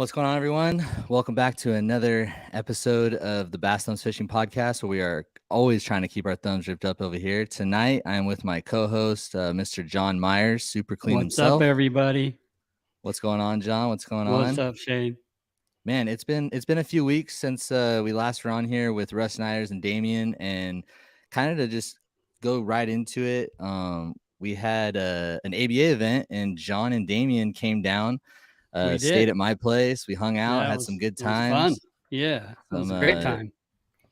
What's going on, everyone? Welcome back to another episode of the Bass Thumbs Fishing Podcast, where we are always trying to keep our thumbs ripped up over here. Tonight, I am with my co-host, Mr. John Myers, super clean What's himself. up, everybody? What's going on, John? What's going on? What's up, Shane? Man, it's been a few weeks since we last were on here with Russ Nyers and Damien, and kind of to just go right into it. We had an ABA event, and John and Damien came down. Stayed at my place. We hung out, had some good times. It was fun. Yeah, it was a great time.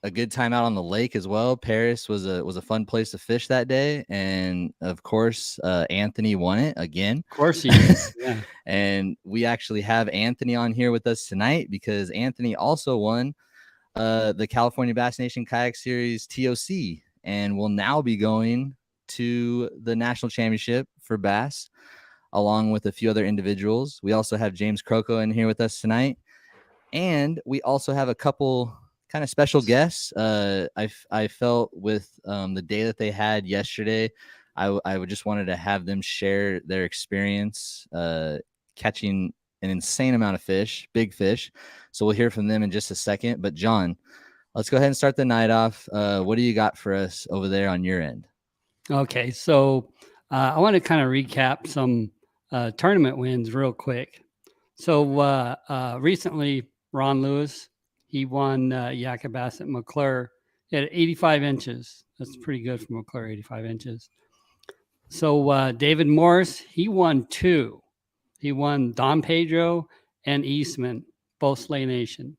A good time out on the lake as well. Paris was a fun place to fish that day, and of course, Anthony won it again. Of course he did. Yeah. And we actually have Anthony on here with us tonight because Anthony also won the California Bass Nation Kayak Series TOC, and will now be going to the national championship for bass, along with a few other individuals. We also have James Croco in here with us tonight. And we also have a couple kind of special guests. I felt with the day that they had yesterday, I just wanted to have them share their experience catching an insane amount of fish, big fish. So we'll hear from them in just a second. But John, let's go ahead and start the night off. What do you got for us over there on your end? Okay, so I want to kind of recap some tournament wins real quick. So recently, Ron Lewis, he won Yak Attack McClure at 85 inches. That's pretty good for McClure, 85 inches. So David Morris, he won 2. He won Don Pedro and Eastman, both Slay Nation.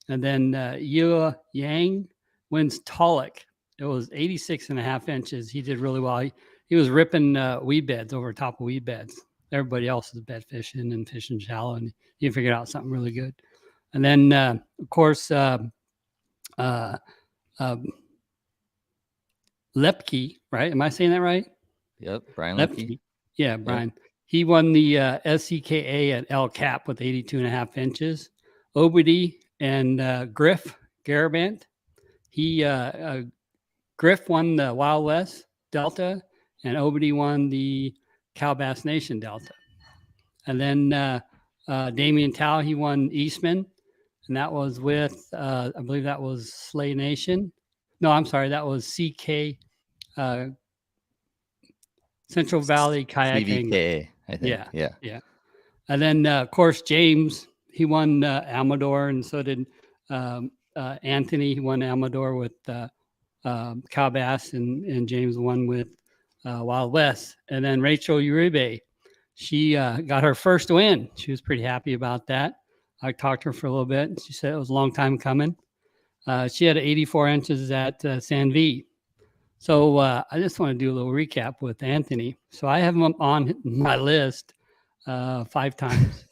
And then Yua Yang wins Tulloch. It was 86.5 inches. He did really well. He was ripping weed beds over top of weed beds. Everybody else is bed fishing and fishing shallow, and he figured out something really good. And then, of course, Lepke, right? Am I saying that right? Yep, Brian Lepke. Yeah, Brian. Yep. He won the SCKA at El Cap with 82.5 inches. Obedy and Griff Garabant. Griff won the Wild West Delta, and Obedy won the Cal Bass Nation Delta. And then Damian Tao, he won Eastman, and that was with, I believe that was Slay Nation. No, I'm sorry, that was CK, Central Valley Kayak. CVKA, I think. Yeah. And then, of course, James, he won Amador, and so did Anthony. He won Amador with Cal Bass, and James won with Wild West. And then Rachel Uribe, she got her first win. She was pretty happy about that. I talked to her for a little bit, and she said it was a long time coming. She had 84 inches at San V. So I just want to do a little recap with Anthony. So I have him on my list 5 times,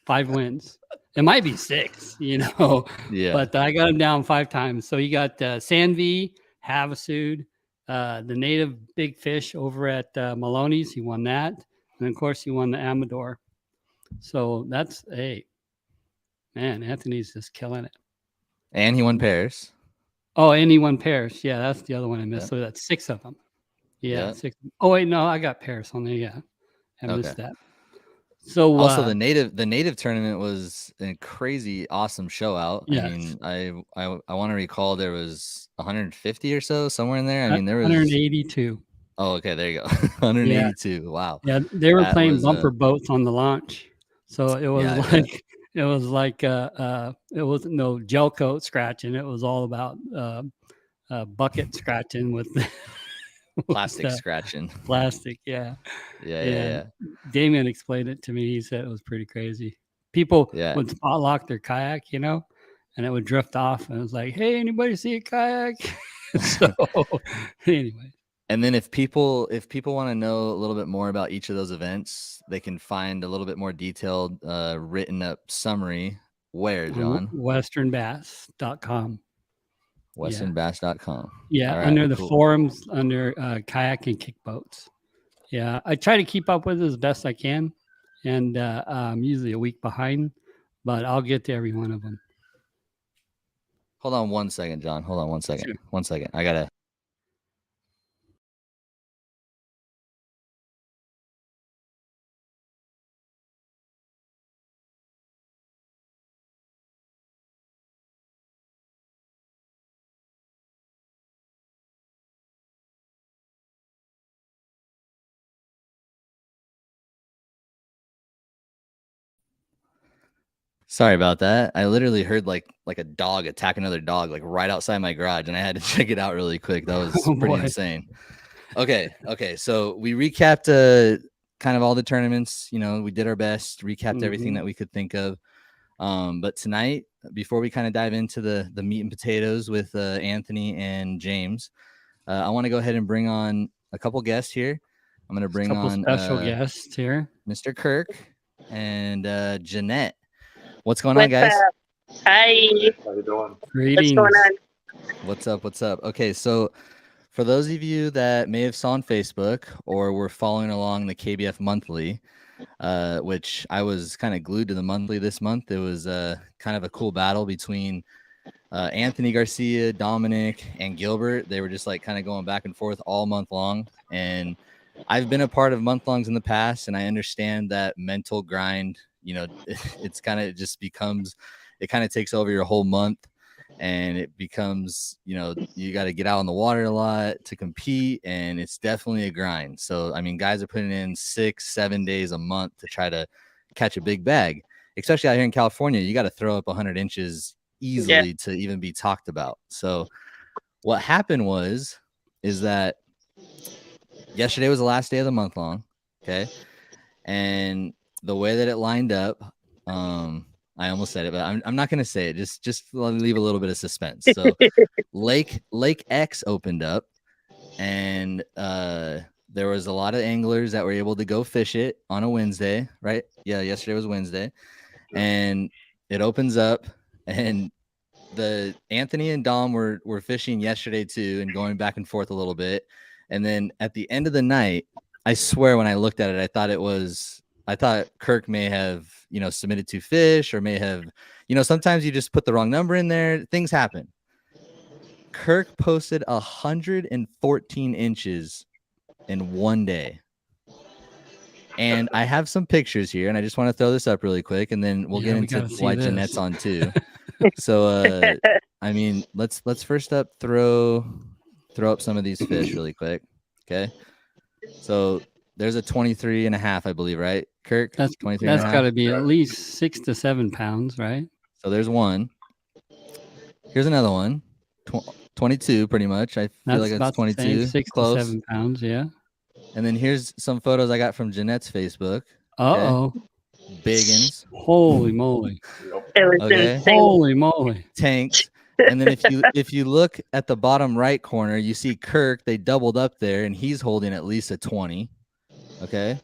5 wins. It might be 6, Yeah. But I got him down 5 times. So you got San V, Havasu, the native big fish over at Maloney's. He won that. And of course, he won the Amador. So that's man, Anthony's just killing it. And he won Paris. Oh, and he won Paris. Yeah, that's the other one I missed. Yeah. So that's 6 of them. Yeah, 6. Oh, wait, no, I got Paris on there. Yeah, I missed that. So also the native tournament was a crazy awesome show out. Yes. I mean, I want to recall there was 150 or so somewhere in there. I mean, there was 182. Oh, okay, there you go. 182. Yeah. Wow. Yeah, they were playing bumper boats on the launch, so it was it wasn't no gel coat scratching. It was all about bucket scratching with plastic scratching. Plastic, yeah. Yeah. Damien explained it to me. He said it was pretty crazy. People would spot lock their kayak, and it would drift off. And it was like, hey, anybody see a kayak? So anyway. And then if people want to know a little bit more about each of those events, they can find a little bit more detailed written up summary. Where, John? westernbass.com. westernbass.com. Yeah, right, under the forums, under kayak and kick boats. Yeah, I try to keep up with it as best I can, and I'm usually a week behind, but I'll get to every one of them. Hold on 1 second, John. Hold on 1 second. Sure. 1 second. I gotta Sorry about that. I literally heard like a dog attack another dog like right outside my garage, and I had to check it out really quick. That was Oh, pretty boy. insane. Okay. So we recapped kind of all the tournaments. You know, we did our best, recapped everything that we could think of. But tonight, before we kind of dive into the meat and potatoes with Anthony and James, I want to go ahead and bring on a couple guests here. I'm going to bring on special guests here, Mr. Kirk and Jeanette. What's going on, guys? Hi. How you doing? greetings. What's going on? What's up? Okay, so for those of you that may have saw on Facebook or were following along the KBF monthly, which I was kind of glued to the monthly this month. It was kind of a cool battle between Anthony Garcia, Dominic, and Gilbert. They were just like kind of going back and forth all month long. And I've been a part of month-longs in the past, and I understand that mental grind, you know, it's kind of just becomes, it kind of takes over your whole month, and it becomes, you know, you got to get out on the water a lot to compete, and it's definitely a grind. So, I mean, guys are putting in 6-7 days a month to try to catch a big bag, especially out here in California. You got to throw up 100 inches easily to even be talked about. So what happened is that yesterday was the last day of the month long. Okay. And the way that it lined up, I almost said it, but I'm not going to say it. Just leave a little bit of suspense. So Lake X opened up, and there was a lot of anglers that were able to go fish it on a Wednesday, right? Yeah, yesterday was Wednesday, and it opens up, and the Anthony and Dom were fishing yesterday too, and going back and forth a little bit. And then at the end of the night, I swear when I looked at it, I thought Kirk may have, you know, submitted 2 fish, or may have, you know, sometimes you just put the wrong number in there. Things happen. Kirk posted 114 inches in one day. And I have some pictures here, and I just want to throw this up really quick, and then we'll get into why Jeanette's on too. So, I mean, let's first up throw up some of these fish really quick. Okay. So there's a 23 and a half, I believe, right, Kirk? That's 23. That's got to be at least 6 to 7 pounds, right? So there's one. Here's another one. 22, pretty much. I feel like it's 22. 6 Close. to 7 pounds, yeah. And then here's some photos I got from Jeanette's Facebook. Uh-oh. Okay. Biggins. Holy moly. It was insane. Holy moly. Tanks. And then if you look at the bottom right corner, you see Kirk. They doubled up there, and he's holding at least a 20. Okay.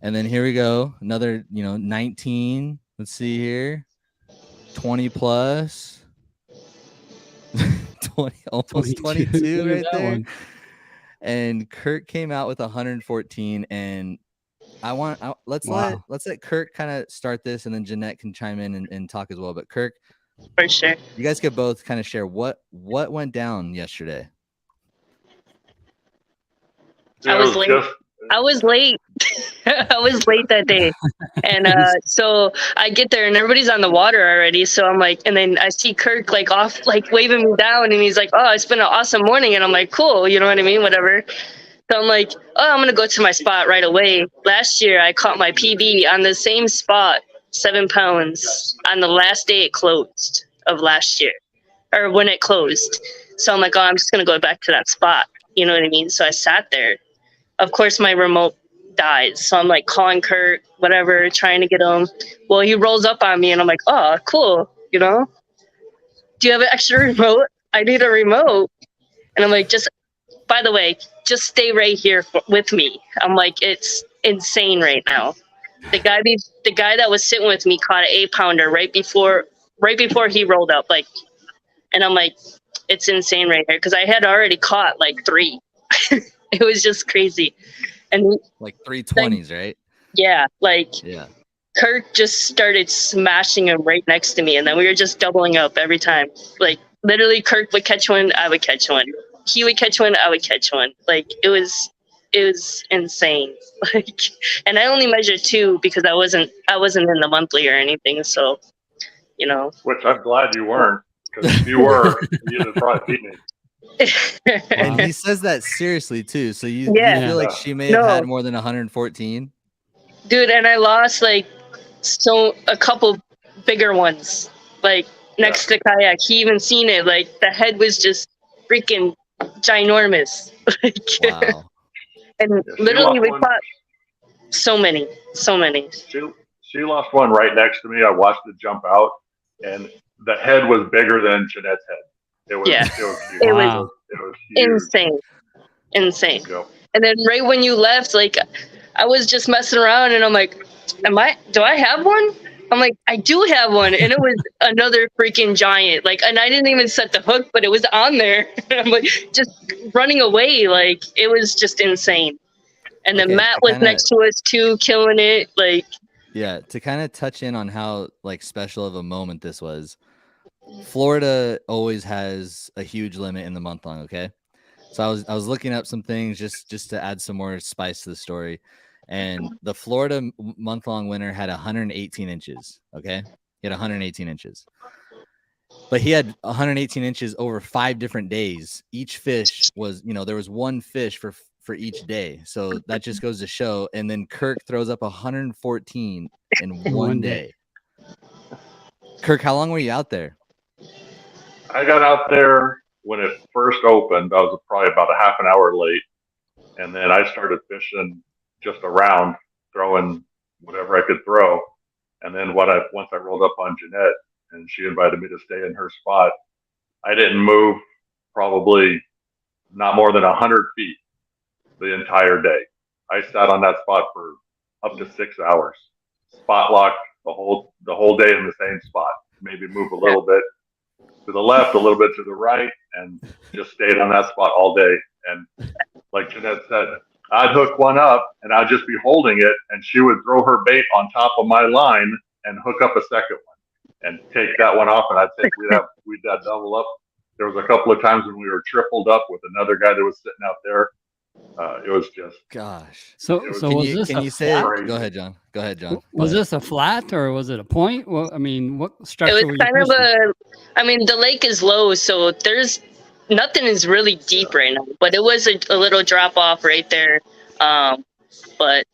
And then here we go. Another, 19. Let's see here. 20 plus. 20, almost 22 right there. One. And Kirk came out with 114. And let's let Kirk kind of start this, and then Jeanette can chime in and talk as well. But Kirk, for sure, you guys could both kind of share what went down yesterday. I was late. I was late that day. And so I get there and everybody's on the water already. So I'm like, and then I see Kirk like off, like waving me down, and he's like, "Oh, it's been an awesome morning." And I'm like, "Cool," you know what I mean? Whatever. So I'm like, "Oh, I'm going to go to my spot right away." Last year I caught my PB on the same spot, 7 pounds, on the last day it closed of last year, or when it closed. So I'm like, "Oh, I'm just going to go back to that spot." You know what I mean? So I sat there. Of course, my remote dies. So I'm like calling Kurt, whatever, trying to get him. Well, he rolls up on me and I'm like, "Oh, cool. You know, do you have an extra remote? I need a remote." And I'm like, by the way, just stay right here with me. I'm like, it's insane right now. The guy that was sitting with me caught an 8-pounder right before he rolled up. Like, and I'm like, it's insane right here. Cause I had already caught like 3. It was just crazy. And like 320s, right? Yeah. Yeah. Kirk just started smashing him right next to me. And then we were just doubling up every time. Like literally Kirk would catch one, I would catch one. He would catch one, I would catch one. Like it was insane. Like, and I only measured 2 because I wasn't in the monthly or anything. So, Which I'm glad you weren't, because if you were, you'd have probably beat me. And he says that seriously too. So you feel like she may have had more than 114? Dude, and I lost a couple bigger ones, like next to kayak. He even seen it. Like the head was just freaking ginormous. Wow. And Yeah, literally we caught so many. She lost one right next to me. I watched it jump out, and the head was bigger than Jeanette's head. It was huge. It Wow. was It was huge. insane. Yep. And then right when you left, like I was just messing around, and I'm like, do I have one? I'm like, I do have one, and it was another freaking giant. Like, and I didn't even set the hook, but it was on there. I'm like, just running away. Like, it was just insane. And then Matt was next to us too, killing it. Like, yeah, to kind of touch in on how like special of a moment this was. Florida always has a huge limit in the month long. Okay, so I was looking up some things just to add some more spice to the story. And the Florida month-long winner had 118 inches, okay? He had 118 inches. But he had 118 inches over 5 different days. Each fish was, there was one fish for each day. So that just goes to show. And then Kirk throws up 114 in one day. Kirk, how long were you out there? I got out there when it first opened. I was probably about a half an hour late. And then I started fishing just around, throwing whatever I could throw. And then once I rolled up on Jeanette and she invited me to stay in her spot, I didn't move probably not more than 100 feet the entire day. I sat on that spot for up to 6 hours, spot locked the whole day in the same spot, maybe move a little bit to the left, a little bit to the right, and just stayed on that spot all day. And like Jeanette said, I'd hook one up and I'd just be holding it, and she would throw her bait on top of my line and hook up a second one and take that one off. And I'd think we'd double up. There was a couple of times when we were tripled up with another guy that was sitting out there. It was just gosh. So can you say it? Go ahead, John. Was this a flat or was it a point? Well, I mean, what structure? It was kind of the lake is low, so there's nothing is really deep right now, but it was a little drop off right there. But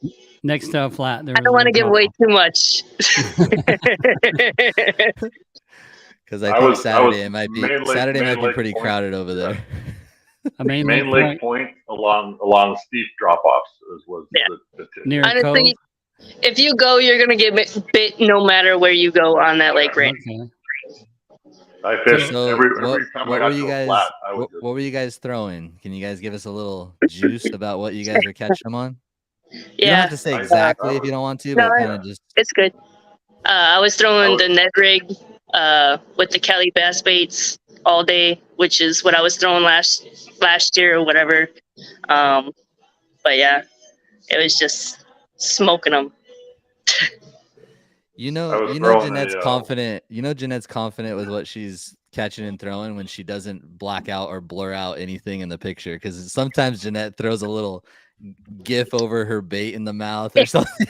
next to a flat, I don't want to give away too much. Because I think Saturday might be pretty crowded over there. Main Lake Point along steep drop offs was the tip. Honestly, if you go, you're gonna get bit no matter where you go on that lake range. Okay. I fished every time I got to a flat. What were you guys throwing? Can you guys give us a little juice about what you guys were catching them on? Yeah. You don't have to say exactly if you don't want to, but kind of just. It's good. I was throwing the Ned rig with the Kelly bass baits all day, which is what I was throwing last year or whatever. But yeah, it was just smoking them. Jeanette's confident. Jeanette's confident with what she's catching and throwing when she doesn't black out or blur out anything in the picture. Because sometimes Jeanette throws a little gif over her bait in the mouth or something.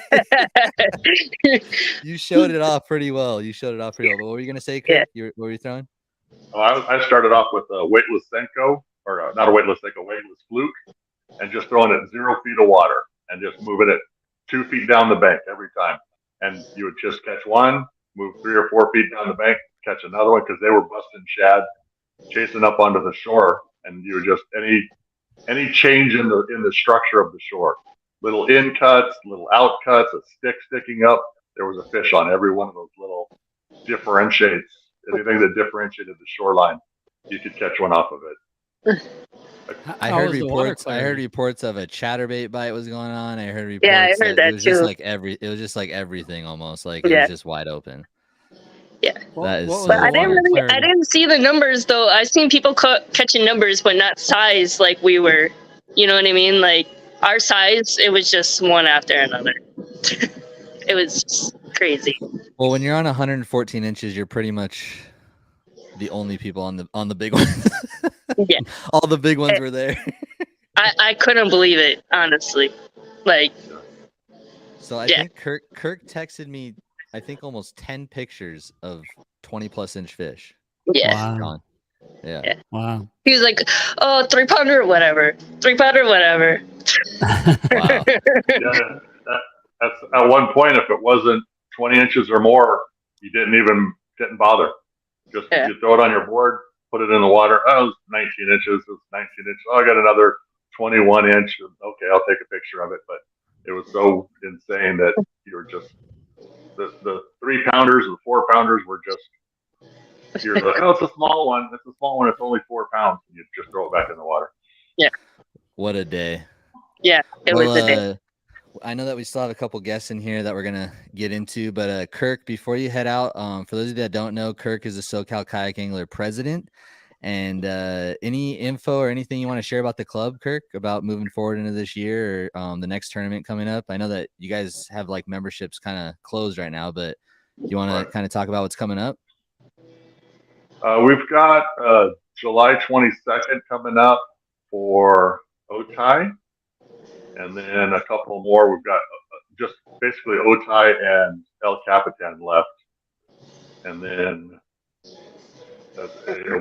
You showed it off pretty well. But what were you gonna say, Kurt? What were you throwing? Oh, I started off with a weightless Senko, or not a weightless Senko, weightless fluke, and just throwing it 0 feet of water and just moving it 2 feet down the bank every time. And you would just catch one, move 3 or 4 feet down the bank, catch another one, because they were busting shad, chasing up onto the shore, and you were just any change in the structure of the shore, little in cuts, little out cuts, a stick sticking up. There was a fish on every one of those little differentiates. Anything that differentiated the shoreline, you could catch one off of it. I heard reports of a chatterbait bite was going on. I heard reports. Yeah, I heard that it was too. It was just like everything almost. Like it was just wide open. Yeah. That is so but I didn't see the numbers though. I seen people catching numbers, but not size like we were. You know what I mean? Like our size, it was just one after another. It was just crazy. Well, when you're on 114 inches, you're pretty much the only people on the big ones. Yeah. All the big ones were there. I couldn't believe it, honestly. Like. So I think Kirk texted me, I think almost 10 pictures of 20+ inch fish. Yeah. Wow. Yeah. Wow. He was like, "Oh, 3-pounder or whatever. 3-pounder or whatever." Wow. Yeah, that's at one point, if it wasn't 20 inches or more, you didn't bother. Just you throw it on your board, put it in the water. Oh, it was 19 inches. It was 19 inches. Oh, I got another 21 inch. Okay, I'll take a picture of it. But it was so insane that you were just the 3-pounders, the 4-pounders were just. You're like, oh, it's a small one. It's a small one. It's only 4 pounds. And you just throw it back in the water. Yeah. What a day. Yeah, it was a day. I know that we still have a couple guests in here that we're gonna get into, but Kirk, before you head out, for those of you that don't know, Kirk is the SoCal Kayak Angler president. And any info or anything you want to share about the club, Kirk, about moving forward into this year or the next tournament coming up? I know that you guys have like memberships kind of closed right now, but you want to kind of talk about what's coming up? We've got July 22nd coming up for Otay, and then a couple more. We've got just basically Otay and El Capitan left, and then we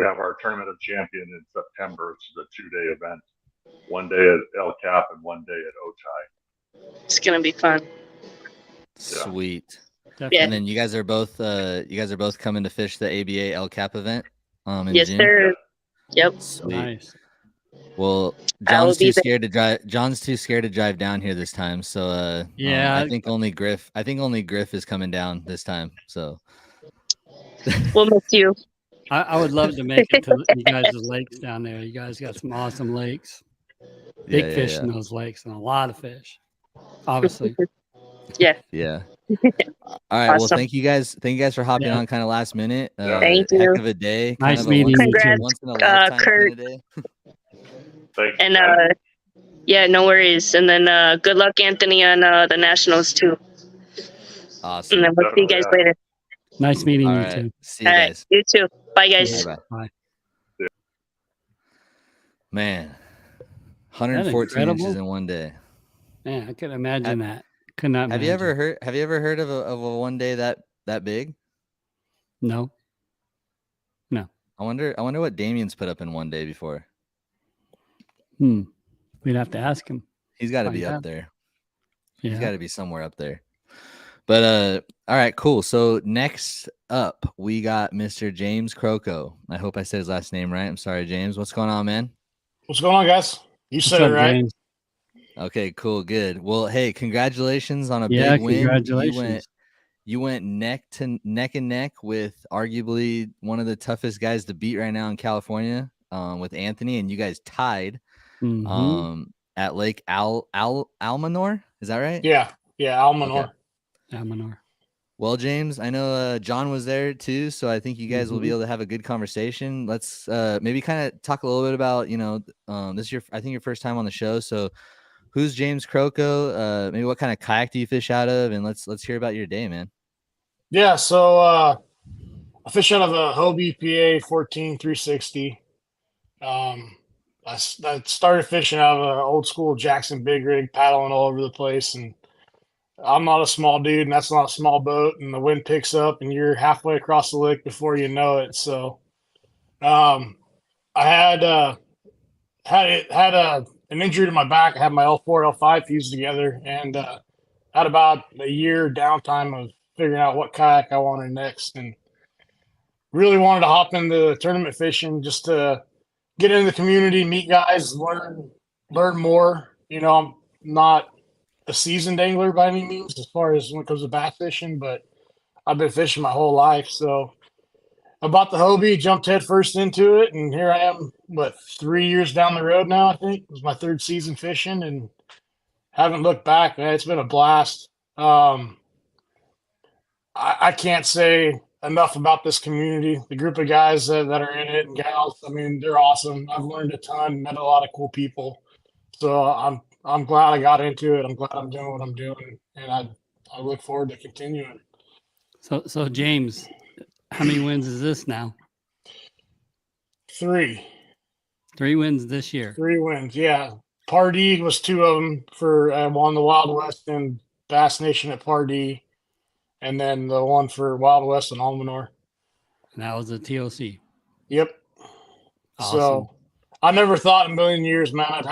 have our Tournament of Champion in September. It's a 2-day event, 1 day at El Cap and 1 day at Otay. It's gonna be fun. Sweet. Yeah. And then you guys are both coming to fish the ABA El Cap event. In Yes, June? sir. Yep. Sweet. Nice. Well, John's too scared to drive. John's too scared to drive down here this time. So yeah, I think only Griff is coming down this time. So we'll miss you. I would love to make it to you guys' lakes down there. You guys got some awesome lakes. Big fish in those lakes and a lot of fish. Obviously. Yeah. Yeah. All right. Awesome. Well, thank you guys for hopping on kind of last minute. Thank you. Heck of a day. Nice meeting you. Congrats, once in a lifetime Kurt. kind of day. Thanks. And yeah, no worries. And then good luck, Anthony, on the nationals too. Awesome. And then we'll see you guys later. Nice meeting All you right. too. See you guys. You too. Bye, guys. Bye. Bye. Man, 114 inches in 1 day. Man, I couldn't imagine that. Could not. Have you ever heard of a 1 day that big? No. I wonder what Damien's put up in 1 day before. We'd have to ask him. He's got to be up there. Yeah. He's got to be somewhere up there. But all right, cool. So next up, we got Mr. James Croco. I hope I said his last name right. I'm sorry, James. What's going on, man? What's going on, guys? You said it right. James? Okay, cool, good. Well, hey, congratulations on a big win. Congratulations. You went neck and neck with arguably one of the toughest guys to beat right now in California, with Anthony, and you guys tied at Lake Almanor. Is that right? Yeah, Almanor. Okay. Almanor. Well, James, I know John was there too, so I think you guys will be able to have a good conversation. Let's maybe kind of talk a little bit about, this is I think your first time on the show. So who's James Croco? Maybe what kind of kayak do you fish out of? And let's hear about your day, man. Yeah, so I fish out of a Hobie PA 14360. I started fishing out of an old school Jackson big rig, paddling all over the place, and I'm not a small dude, and that's not a small boat, and the wind picks up, and you're halfway across the lake before you know it. So, I had an injury to my back. I had my L4, L5 fused together, and had about a year downtime of figuring out what kayak I wanted next, and really wanted to hop into tournament fishing just to get into the community, meet guys, learn more. I'm not a seasoned angler by any means as far as when it comes to bass fishing, but I've been fishing my whole life. So I bought the Hobie, jumped head first into it, and here I am, 3 years down the road now, I think. It was my third season fishing and haven't looked back, man. It's been a blast. I can't say enough about this community, the group of guys that are in it and gals. I mean, they're awesome. I've learned a ton, met a lot of cool people. So I'm glad I got into it. I'm glad I'm doing what I'm doing, and I look forward to continuing. So James, how many wins is this now? 3. 3 wins this year. 3 wins, yeah. Pardee was 2 of them for won the Wild West and Bass Nation at Pardee, and then the one for Wild West and Almanor. And that was a TOC. Yep. Awesome. So I never thought in a million years, man, I'd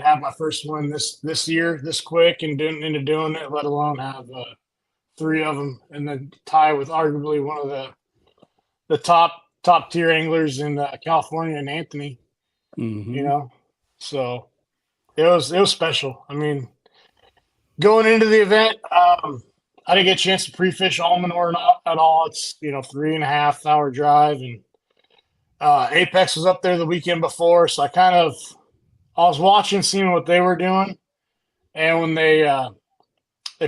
have my first one this year, this quick, and doing it, let alone have 3 of them, and then tie with arguably one of the top tier anglers in California, and Anthony. You know, so it was special. I mean, going into the event, I didn't get a chance to pre-fish Almanor at all. It's 3.5 hour drive, and Apex was up there the weekend before, so I was watching, seeing what they were doing, and when they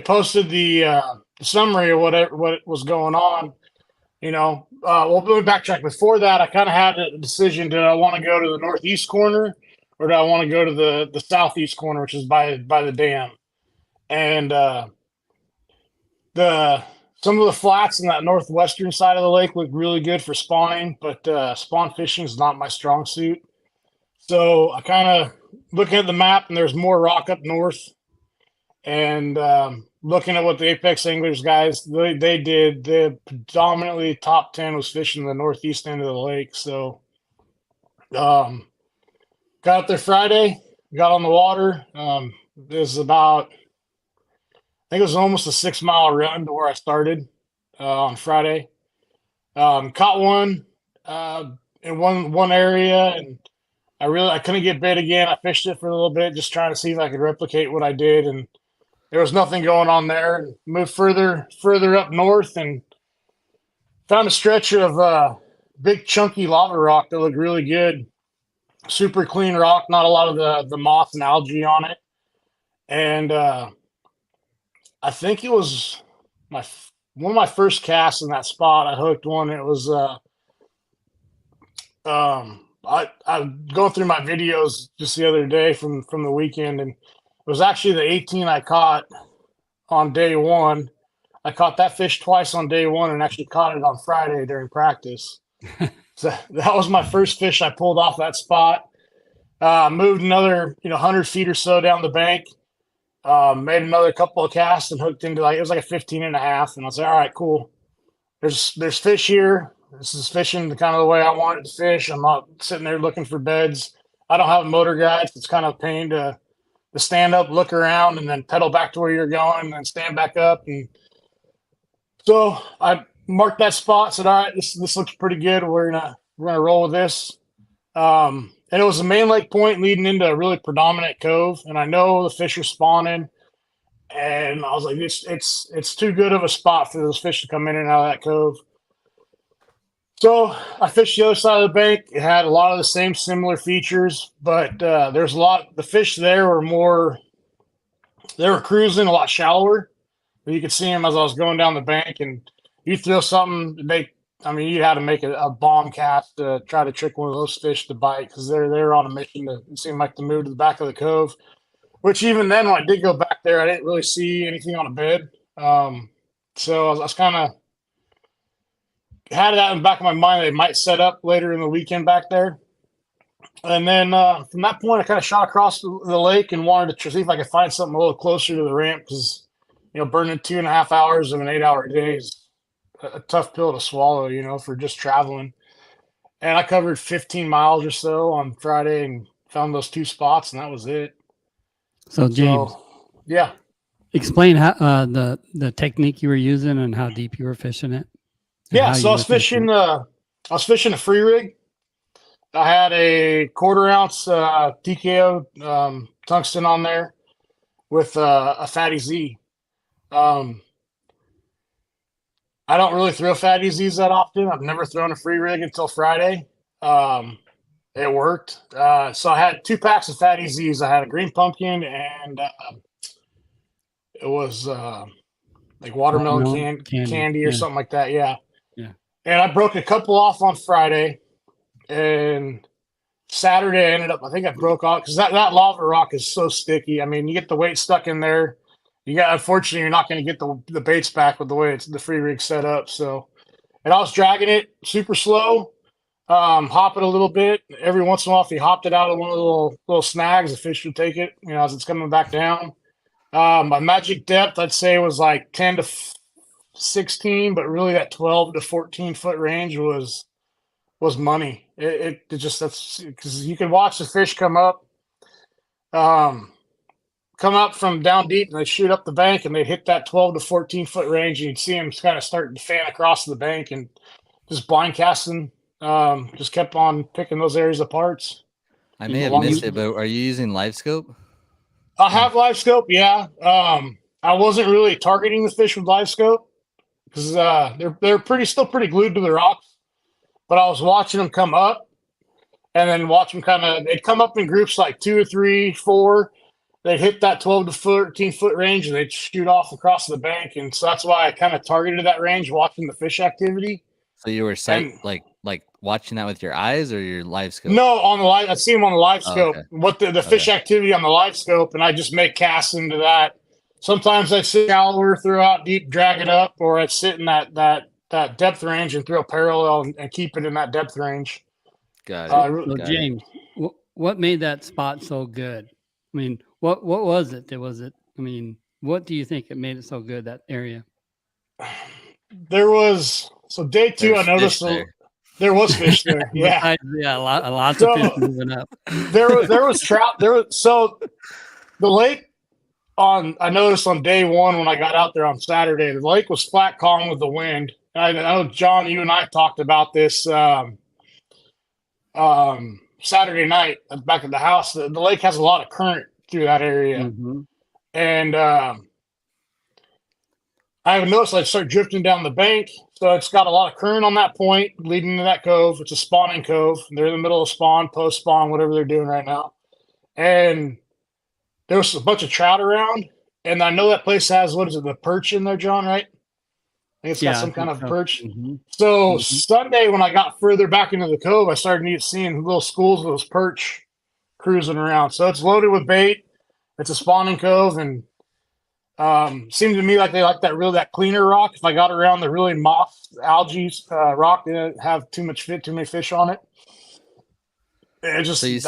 posted the summary of what was going on, well, let me backtrack. Before that, I kind of had a decision: did I want to go to the northeast corner, or do I want to go to the southeast corner, which is by the dam? And some of the flats in that northwestern side of the lake look really good for spawning, but spawn fishing is not my strong suit. So I kind of looking at the map, and there's more rock up north, and looking at what the Apex Anglers guys they did, the predominantly top 10 was fishing the northeast end of the lake. So got up there Friday, got on the water. It was about, I think it was almost a 6 mile run to where I started on Friday. Caught one in one area, and I couldn't get bait again. I fished it for a little bit, just trying to see if I could replicate what I did, and there was nothing going on there. Moved further up north and found a stretch of big chunky lava rock that looked really good. Super clean rock, not a lot of the moss and algae on it, and I think it was one of my first casts in that spot. I hooked one. It was I'm going through my videos just the other day from the weekend, and it was actually the 18 I caught on day one. I caught that fish twice on day one, and actually caught it on Friday during practice. So that was my first fish I pulled off that spot. Moved another 100 feet or so down the bank. Made another couple of casts and hooked into it was like a 15.5, and I was like, all right, cool. There's fish here. This is fishing the kind of the way I want it to fish. I'm not sitting there looking for beds. I don't have a motor guide, so it's kind of a pain to stand up, look around, and then pedal back to where you're going, and then stand back up. And so I marked that spot, said, all right, this looks pretty good. We're gonna roll with this. And it was a main lake point leading into a really predominant cove, and I know the fish are spawning. And I was like, it's too good of a spot for those fish to come in and out of that cove. So I fished the other side of the bank. It had a lot of the same similar features, but there's a lot. The fish there were cruising a lot shallower. But you could see them as I was going down the bank, and you throw something, you had to make a bomb cast to try to trick one of those fish to bite, because they're on a mission to move to the back of the cove. Which even then, when I did go back there, I didn't really see anything on a bed. So I was kind of had that in the back of my mind. They might set up later in the weekend back there. And then from that point, I kind of shot across the lake and wanted to see if I could find something a little closer to the ramp, because, burning 2.5 hours of an 8-hour day is a tough pill to swallow, for just traveling. And I covered 15 miles or so on Friday and found those 2 spots, and that was it. So James, yeah, explain how the technique you were using and how deep you were fishing it. Yeah, so I was fishing a free rig. I had a 1/4 ounce TKO tungsten on there with a Fatty Z. I don't really throw Fatty Z's that often. I've never thrown a free rig until Friday. It worked. So I had 2 packs of Fatty Z's. I had a green pumpkin, and it was like watermelon candy or something like that. Yeah. Yeah. And I broke a couple off on Friday, and Saturday I ended up, I think I broke off because that lava rock is so sticky. I mean, you get the weight stuck in there. Unfortunately, you're not going to get the baits back with the way the free rig set up. So, and I was dragging it super slow. Hop it a little bit. Every once in a while, if you hopped it out of one of the little snags, the fish would take it, as it's coming back down. My magic depth, I'd say, was like 10 to 16, but really that 12 to 14 foot range was money. It just, that's because you could watch the fish come up. come up from down deep and they shoot up the bank and they hit that 12 to 14 foot range, and you'd see them kind of starting to fan across the bank and just blind casting. Just kept on picking those areas apart. I may have missed it, but are you using live scope? I have live scope, yeah. I wasn't really targeting the fish with live scope because they're still pretty glued to the rocks. But I was watching them come up, and then watch them they'd come up in groups like 2 or 3, 4. They'd hit that 12 to 14 foot range, and they'd shoot off across the bank. And so that's why I kind of targeted that range, watching the fish activity. So you were like watching that with your eyes or your live scope? No, on the live. I see them on the live scope. Okay. What the fish activity on the live scope, and I just make casts into that. Sometimes I sit shallower, throw out deep, drag it up, or I'd sit in that depth range and throw parallel and keep it in that depth range. Got it. So James, what made that spot so good? I mean, what was it? What do you think it made it so good, that area? There was day 2. I noticed there was fish there. Yeah, lots of fish moving up. There was trout. So the lake I noticed on day 1 when I got out there on Saturday, the lake was flat calm with the wind. And I know, John, you and I talked about this Saturday night back at the house. The lake has a lot of current through that area. Mm-hmm. And I have noticed I start drifting down the bank. So it's got a lot of current on that point leading to that cove. It's a spawning cove. They're in the middle of spawn, post spawn, whatever they're doing right now. And there was a bunch of trout around. And I know that place has, the perch in there, John, right? I think it's got some kind of perch. Mm-hmm. So Sunday, when I got further back into the cove, I started seeing little schools of those perch cruising around. So it's loaded with bait. It's a spawning cove, and seemed to me like they like that cleaner rock. If I got around the really moss algae rock, it didn't have too many fish on it. So you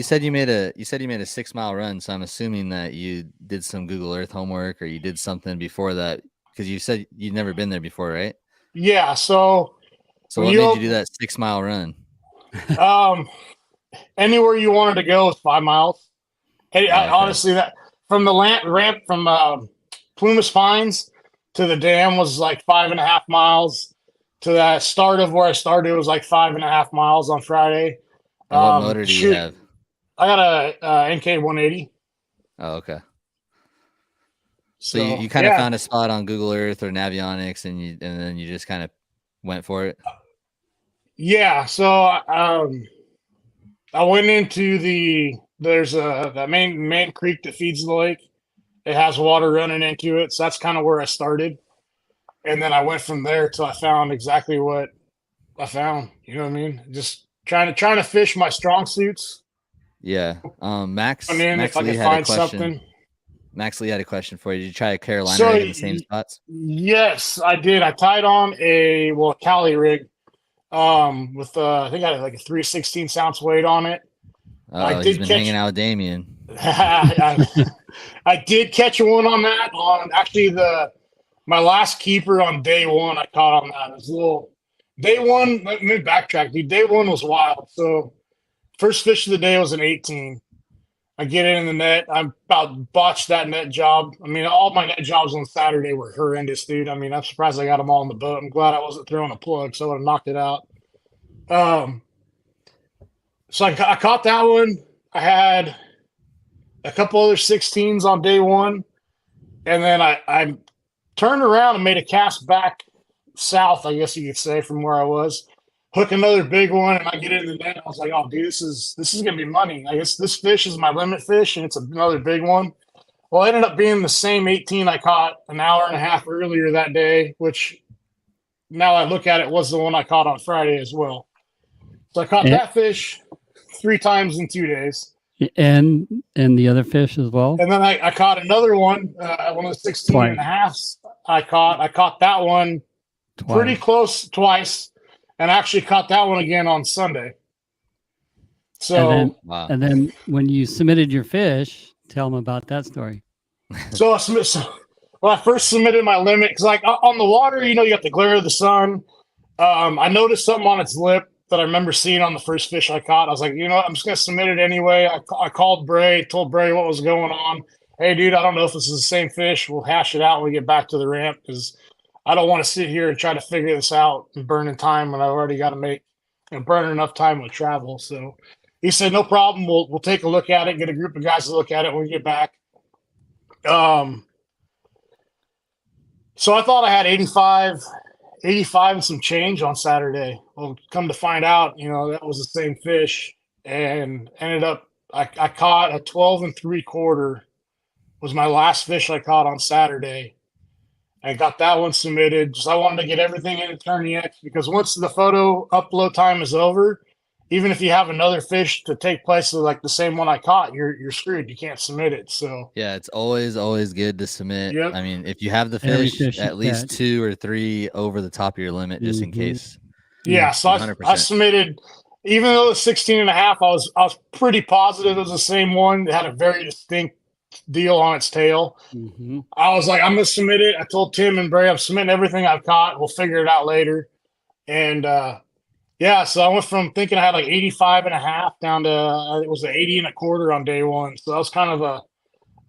said you made a 6-mile run. So I'm assuming that you did some Google Earth homework, or you did something before that, because you said you'd never been there before, right? Yeah. So what made you do that 6-mile run? Anywhere you wanted to go is 5 miles. Hey, Okay. Honestly, that from the ramp from Plumas Pines to the dam was like 5.5 miles. To that start of where I started was like 5.5 miles on Friday. And what motor do you have? I got a NK 180. Oh, okay. So you kind of found a spot on Google Earth or Navionics, and then you just kind of went for it. Yeah. So I went into there's the main creek that feeds the lake. It has water running into it, so that's kind of where I started. And then I went from there till I found exactly what I found. You know what I mean? Just trying to fish my strong suits. Yeah. Max. I mean, Max if I Lee can had find a question. something. Max Lee had a question for you. Did you try a Carolina rig in the same spots? Yes, I did. I tied on a Cali rig with I think I had like a 3/16 ounce weight on it. He's been hanging out with Damien. I did catch one on that on actually my last keeper on day 1. I caught on that. It was a little day 1. Let me backtrack, dude. Day 1 was wild. So first fish of the day was an 18. I get it in the net. I about botched that net job. I mean, all my net jobs on Saturday were horrendous, dude. I mean, I'm surprised I got them all in the boat. I'm glad I wasn't throwing a plug, so I would have knocked it out. So I caught that one. I had a couple other 16s on day 1. And then I turned around and made a cast back south, I guess you could say, from where I was. Hook another big one, and I get it in the net. I was like, "Oh, dude, this is gonna be money. I guess this fish is my limit fish, and it's another big one." Well, it ended up being the same 18 I caught an hour and a half earlier that day, which now I look at it was the one I caught on Friday as well. So I caught that fish 3 times in 2 days, and the other fish as well. and then I caught another one, one of the 16 and a halves. I caught that one pretty close twice. And actually caught that one again on Sunday. So, and then when you submitted your fish, tell them about that story. So I first submitted my limit because, like, on the water, you got the glare of the sun. I noticed something on its lip that I remember seeing on the first fish I caught. I was like, I'm just gonna submit it anyway. I called Bray, told Bray what was going on, hey, dude, I don't know if this is the same fish. We'll hash it out when we get back to the ramp because I don't want to sit here and try to figure this out and burning time when I've already got to make and burn enough time with travel. So he said, no problem. We'll take a look at it, get a group of guys to look at it when we get back. So I thought I had 85 and some change on Saturday. Well, come to find out, that was the same fish, and ended up I caught a 12 3/4 was my last fish I caught on Saturday. I got that one submitted. Just I wanted to get everything in TourneyX because once the photo upload time is over, even if you have another fish to take place of like the same one I caught, you're screwed. You can't submit it. So yeah, it's always good to submit. Yep. I mean, if you have the fish at least 2 or 3 over the top of your limit, just in case. Yeah, so I submitted, even though it was 16 and a half, I was pretty positive it was the same one. It had a very distinct deal on its tail. I was like, I'm gonna submit it. I told Tim and Bray, I'm submitting everything I've caught. We'll figure it out later. And yeah, so I went from thinking I had like 85 and a half down to it was an 80 1/4 on day one. So that was kind of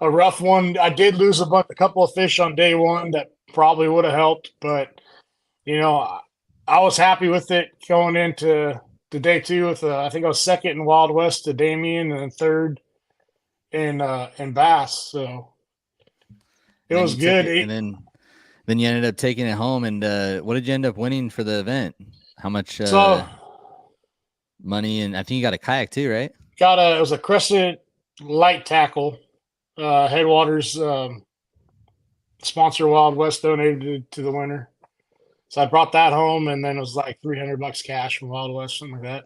a rough one. I did lose a couple of fish on day one that probably would have helped, but I was happy with it going into day two with I think I was second in Wild West to Damien and then third in bass. So it was good. And then you ended up taking it home. And what did you end up winning for the event? How much money? And I think you got a kayak too, right? It was a Crescent light tackle. Headwaters sponsor Wild West donated to the winner. So I brought that home, and then it was like $300 cash from Wild West, something like that.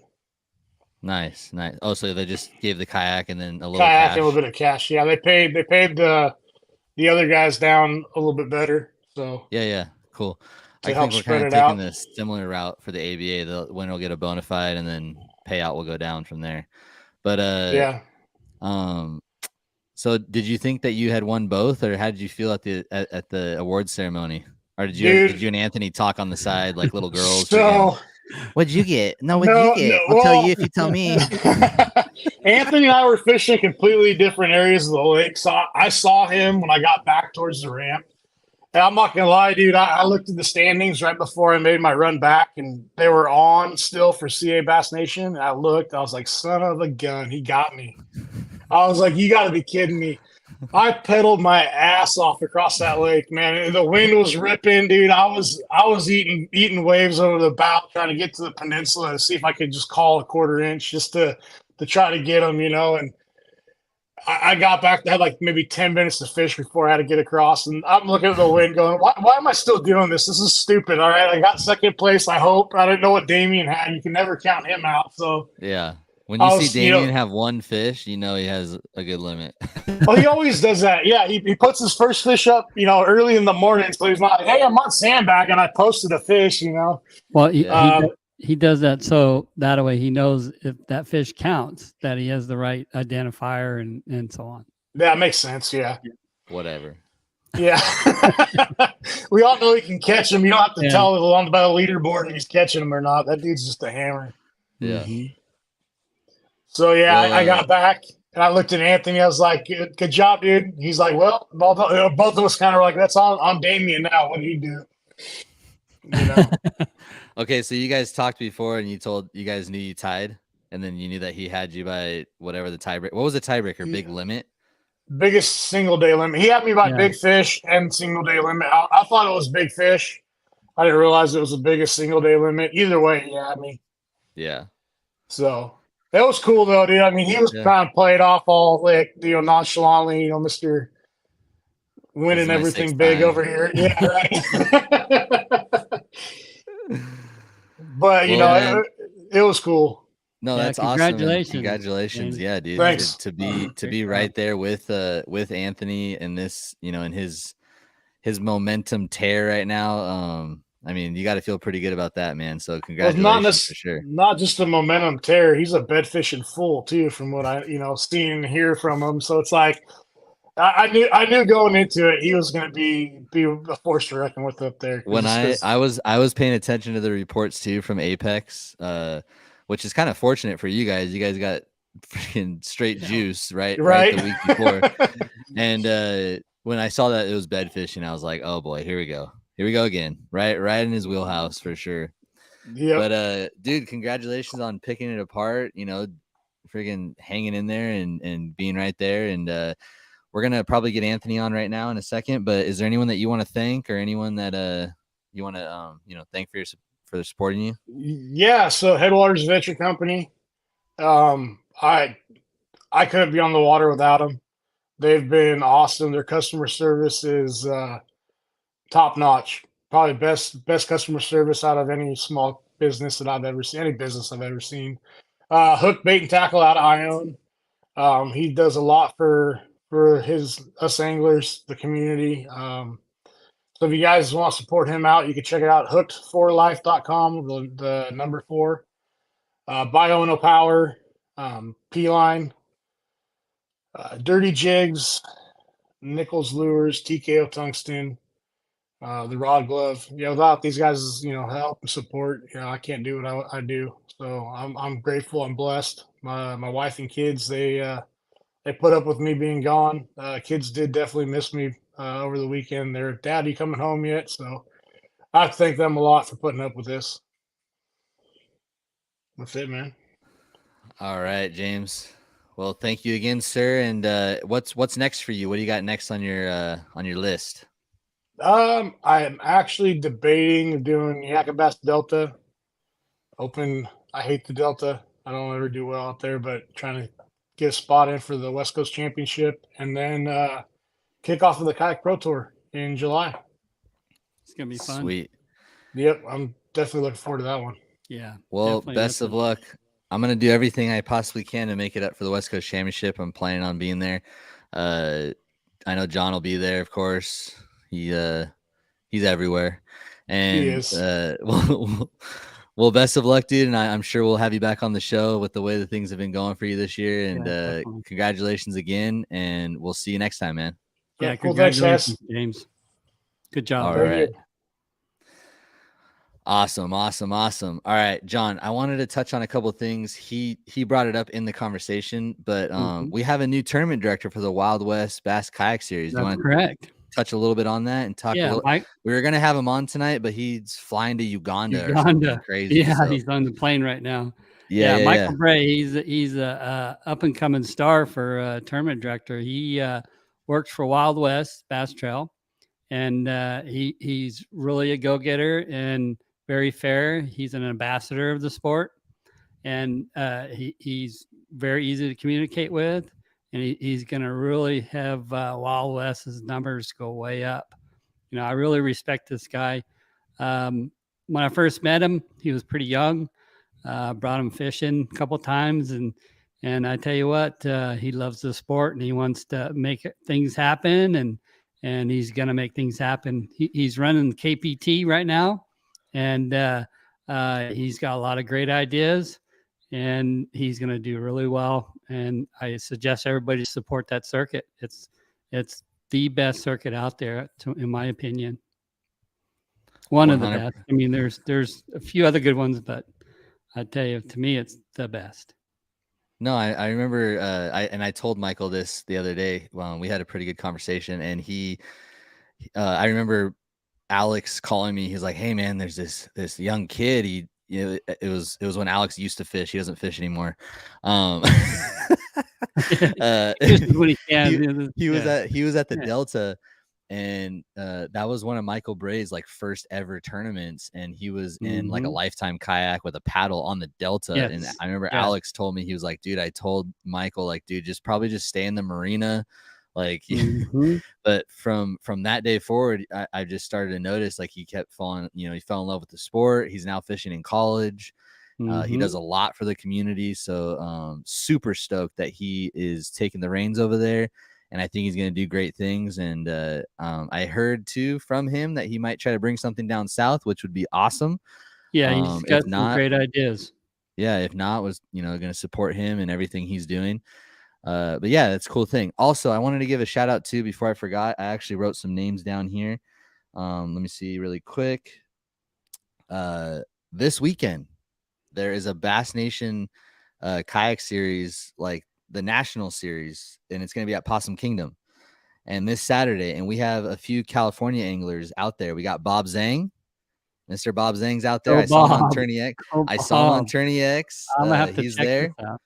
Nice. Oh, so they just gave the kayak and then a little kayak cash. And a little bit of cash. Yeah, they paid the other guys down a little bit better. So yeah, cool. I think we're kind of taking a similar route for the ABA. The winner will get a bona fide, and then payout will go down from there. But yeah. So did you think that you had won both, or how did you feel at the awards ceremony? Or did you and Anthony talk on the side like little girls? So what'd you get? No, what'd you get? I'll tell you if you tell me. Anthony and I were fishing completely different areas of the lake. So I saw him when I got back towards the ramp. And I'm not gonna lie, dude. I looked at the standings right before I made my run back, and they were on still for CA Bass Nation. And I looked, I was like, son of a gun, he got me. I was like, you got to be kidding me. I pedaled my ass off across that lake, man. And the wind was ripping, dude. I was eating waves over the bow, trying to get to the peninsula to see if I could just call a 1/4 inch just to try to get them, And I got back. I had like maybe 10 minutes to fish before I had to get across. And I'm looking at the wind going, why am I still doing this? This is stupid. All right. I got second place. I hope. I didn't know what Damien had. You can never count him out. So yeah. When you see Damien have one fish, he has a good limit. Well, he always does that. Yeah, he puts his first fish up, early in the morning. So he's not, hey, I'm on sandbag, and I posted a fish, Well, he does that so that way he knows if that fish counts, that he has the right identifier and so on. That makes sense, yeah. Whatever. Yeah. We all know he can catch him. You don't have to tell along by the leaderboard if he's catching him or not. That dude's just a hammer. Yeah. Mm-hmm. So, I got back, and I looked at Anthony. I was like, good job, dude. He's like, well, both of us kind of were like, that's on Damien now. What do you do? Okay, so you guys talked before, and you guys knew you tied, and then you knew that he had you by whatever the tiebreaker. What was the tiebreaker? Big limit? Biggest single day limit. He had me by big fish and single day limit. I thought it was big fish. I didn't realize it was the biggest single day limit. Either way, he had me. Yeah. So that was cool though, dude. I mean, he was trying to play it off all like nonchalantly, Mr. Winning everything big over here. Yeah, right. But it was cool. No, that's congratulations. Awesome. Congratulations. Yeah, dude. Thanks. To be right there with Anthony in this, in his momentum tear right now. I mean, you got to feel pretty good about that, man. So congratulations for sure. Not just the momentum tear. He's a bed fishing fool too, from what I seen and hear from him. So it's like I knew going into it he was going to be a force to reckon with up there. When I was paying attention to the reports too from Apex, which is kind of fortunate for you guys. You guys got freaking straight juice, right? The week before. And when I saw that it was bed fishing, I was like, oh boy, here we go again. Right in his wheelhouse for sure. Yep. But dude, congratulations on picking it apart, friggin' hanging in there and being right there. And we're gonna probably get Anthony on right now in a second, but is there anyone that you want to thank, or anyone that you want to thank for supporting you? Yeah, so Headwaters Adventure Company. I couldn't be on the water without them. They've been awesome. Their customer service is top notch. Probably best customer service out of any small business that I've ever seen. Any business I've ever seen. Hook Bait and Tackle out of Ione. He does a lot for us anglers, the community. So if you guys want to support him out, you can check it out. Hooked4life.com, the number 4. Biono Power, P-Line, Dirty Jigs, Nichols Lures, TKO Tungsten, the Rod Glove. Without these guys', help and support, I can't do what I do. So I'm grateful. I'm blessed. My wife and kids, they put up with me being gone. Kids did definitely miss me over the weekend. Their daddy coming home yet, so I have to thank them a lot for putting up with this. That's it, man. All right, James. Well, thank you again, sir. And what's next for you? What do you got next on your list? I am actually debating doing Yak Attack Delta Open. I hate the Delta. I don't ever do well out there, but trying to get a spot in for the West Coast Championship, and then kick off of the Kayak Pro Tour in July. It's gonna be fun. Sweet. Yep, I'm definitely looking forward to that one. Yeah. Well, best of luck. I'm going to do everything I possibly can to make it up for the West Coast Championship. I'm planning on being there. I know John will be there, of course. He's everywhere. And He is. well, best of luck, dude. And I'm sure we'll have you back on the show with the way that things have been going for you this year. And congratulations again. And we'll see you next time, man. Yeah, cool. Thanks, James. Good job. All right. Awesome. All right, John, I wanted to touch on a couple of things. He brought it up in the conversation, but we have a new tournament director for the Wild West Bass Kayak Series. That's correct. Touch a little bit on that and talk. Yeah, we were going to have him on tonight, but he's flying to Uganda. Or something crazy. Yeah, so. He's on the plane right now. Yeah, Michael Bray. He's a up and coming star for tournament director. He works for Wild West Bass Trail, and he's really a go getter and very fair. He's an ambassador of the sport, and he's very easy to communicate with, and he's going to really have Wild West's numbers go way up. I really respect this guy. When I first met him, he was pretty young. Brought him fishing a couple times, and I tell you what, he loves the sport and he wants to make things happen, and he's going to make things happen. He's running KPT right now. And he's got a lot of great ideas, and he's going to do really well. And I suggest everybody support that circuit. It's the best circuit out there, in my opinion. One 100%. Of the best. I mean, there's a few other good ones, but I tell you, to me, it's the best. No, I remember, I told Michael this the other day. We had a pretty good conversation, and I remember Alex calling me. He's like, "Hey man, there's this young kid. It was when Alex used to fish. He doesn't fish anymore. When he can. He was at the Delta, and that was one of Michael Bray's like first ever tournaments, and he was in like a Lifetime kayak with a paddle on the Delta. Yes. And I remember Alex told me, he was like, "Dude, I told Michael, like, dude, just stay in the marina." Like, but from that day forward, I just started to notice, like, he kept falling, he fell in love with the sport. He's now fishing in college. He does a lot for the community. So super stoked that he is taking the reins over there. And I think he's going to do great things. And I heard too from him that he might try to bring something down south, which would be awesome. Yeah, he's got some great ideas. Yeah, if not, was going to support him and everything he's doing. But yeah, that's a cool thing. Also, I wanted to give a shout out too, before I forgot. I actually wrote some names down here. Let me see really quick. This weekend, there is a Bass Nation kayak series, like the national series, and it's going to be at Possum Kingdom. and this Saturday. And we have a few California anglers out there. We got Bob Zhang. Mr. Bob Zhang's out there. Oh, I saw him on Bob. Tourney X. Oh, I saw him on Bob. Tourney X. I'm gonna have to he's check there. this out.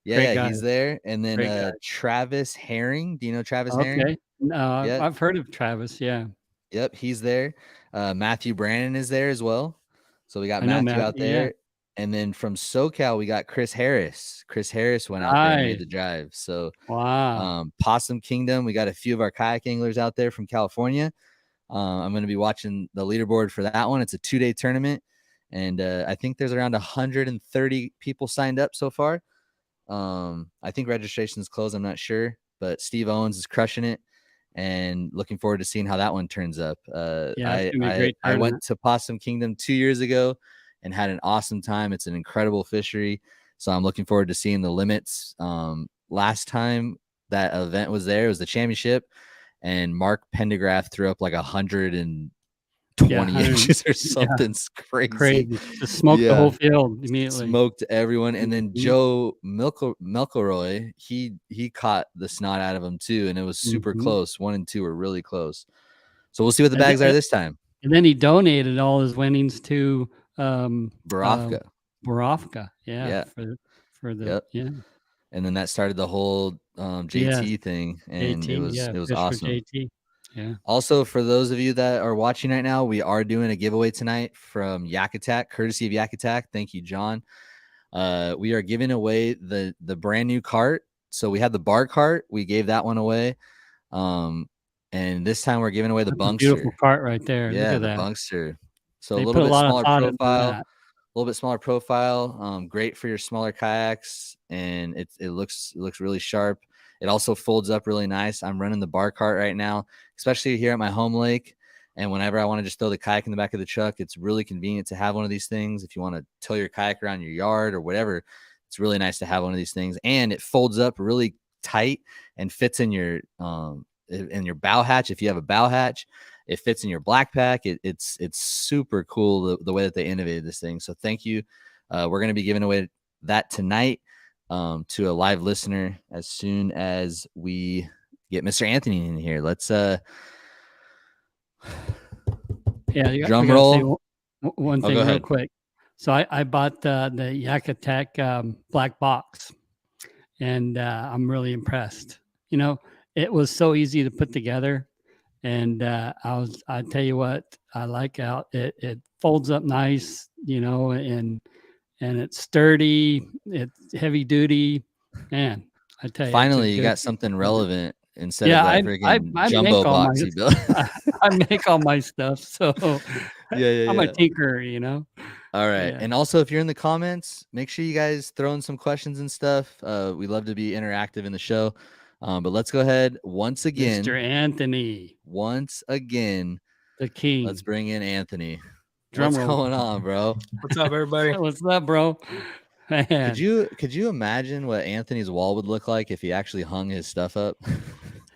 Yeah, Great yeah, guy. he's there. And Great guy. then Travis Herring. Do you know Travis Herring? Okay. No, Yep. I've heard of Travis. Yeah. Yep, he's there. Matthew Brannon is there as well. So we got I know Matthew out Matthew, there. yeah. And then from SoCal, we got Chris Harris. Chris Harris went out there and made Nice. the drive. So Wow. Possum Kingdom, we got a few of our kayak anglers out there from California. I'm going to be watching the leaderboard for that one. It's a 2-day tournament. And I think there's around 130 people signed up so far. I think registration's closed. I'm not sure. But Steve Owens is crushing it. And looking forward to seeing how that one turns up. Yeah, it's gonna be a great I went tournament. to Possum Kingdom 2 years ago and had an awesome time. It's an incredible fishery. So I'm looking forward to seeing the limits. Last time that event was there, it was the championship, and Mark Pendergraft threw up like 120 inches or something crazy. Just smoked the whole field immediately. Smoked everyone. And then Joe Milkeroy, he caught the snot out of him too, and it was super close. 1 and 2 were really close. So we'll see what the bags are this time. And then he donated all his winnings to Borovka. Yeah. For the And then that started the whole JT thing, and it was awesome. JT. Yeah. Also, for those of you that are watching right now, we are doing a giveaway tonight from Yak Attack, courtesy of Yak Attack. Thank you, John. We are giving away the brand new cart. So we had the bar cart, we gave that one away. And this time we're giving away the Bunkster. Beautiful cart right there. Yeah, Look at the that. Bunkster. So They a little bit smaller profile. A little bit smaller profile, great for your smaller kayaks, and it looks really sharp. It also folds up really nice. I'm running the bar cart right now, especially here at my home lake. And whenever I want to just throw the kayak in the back of the truck, it's really convenient to have one of these things. If you want to tow your kayak around your yard or whatever, it's really nice to have one of these things. And it folds up really tight and fits in your bow hatch. If you have a bow hatch, it fits in your black pack. It's super cool the way that they innovated this thing. So thank you. We're going to be giving away that tonight to a live listener as soon as we get Mr. Anthony in here. Let's drum roll. One thing real quick. So I bought the Yak Attack black box, and I'm really impressed. You know, it was so easy to put together. And I tell you what, I like out it folds up nice, you know, and it's sturdy, it's heavy duty. Man, I tell you, finally you got something relevant instead of that friggin' jumbo box you built. I make all my stuff, so I'm a tinkerer, you know. All right. And also, if you're in the comments, make sure you guys throw in some questions and stuff. We love to be interactive in the show. But let's go ahead once again. Mr. Anthony. Once again. The king. Let's bring in Anthony. What's going on, bro? What's up, everybody? What's up, bro? Man. Could you imagine what Anthony's wall would look like if he actually hung his stuff up?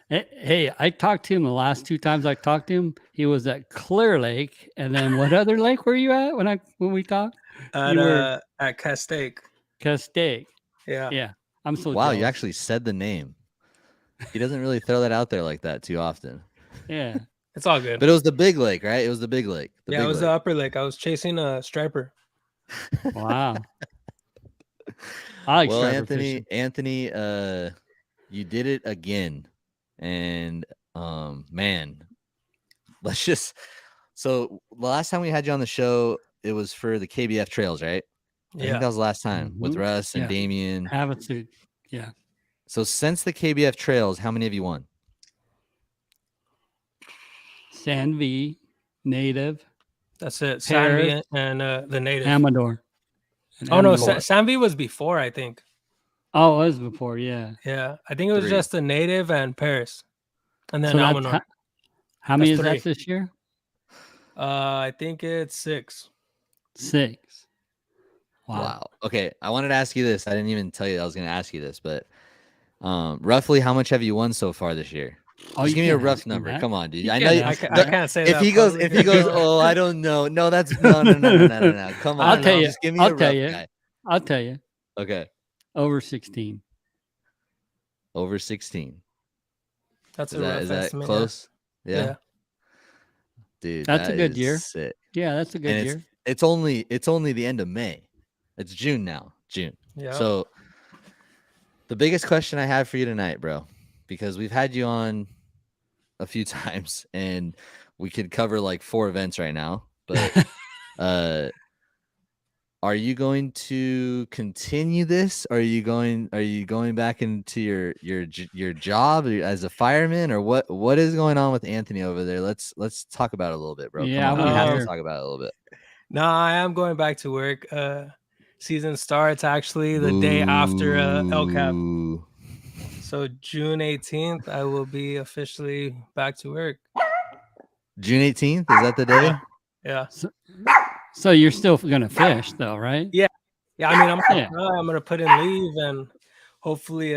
Hey, I talked to him the last 2 times I talked to him. He was at Clear Lake, and then what other lake were you at when we talked? At Castaic. Castaic. Yeah. I'm so wow. jealous. You actually said the name. He doesn't really throw that out there like that too often. Yeah. It's all good. But it was the big lake, right? It was the big lake. It was the upper lake. I was chasing a striper. Wow. I like well, striper Anthony, you did it again. And man, so the last time we had you on the show, it was for the KBF trails, right? I think that was the last time with Russ and Damien. Havasu. Yeah. So since the KBF trails, how many have you won? San V, Native. That's it. San V and the Native. Amador. No, San V was before, I think. Oh, it was before, yeah. Yeah, I think it was just the Native and Paris, and then Amador. How many is that this year? I think it's 6. 6. Wow. Okay, I wanted to ask you this. I didn't even tell you I was going to ask you this, but roughly how much have you won so far this year? Just give me a rough number. That. Come on, dude. I can't say if that. If he goes, oh, I don't know. No, that's no. Come on. I'll tell you. Just give me a rough guy. I'll tell you. Okay. Over 16. Over 16. That's Is a that rough is that estimate. close? Yeah. Yeah. Yeah. Dude, That's a that good is year. sick. Yeah, that's a good And year. it's only the end of May. It's June now. June. Yeah. So the biggest question I have for you tonight, bro, because we've had you on a few times and we could cover like 4 events right now, but are you going to continue this? Are you going back into your job as a fireman, or what is going on with Anthony over there? Let's talk about it a little bit, bro. Yeah, Come I on. We wanna have to hear. talk about it a little bit. No, I am going back to work. Season starts actually the day after LCAB. Ooh. So June 18th, I will be officially back to work. June 18th, is that the day? Yeah. So you're still gonna fish though, right? Yeah. Yeah. I mean, I'm Yeah. gonna put in leave and hopefully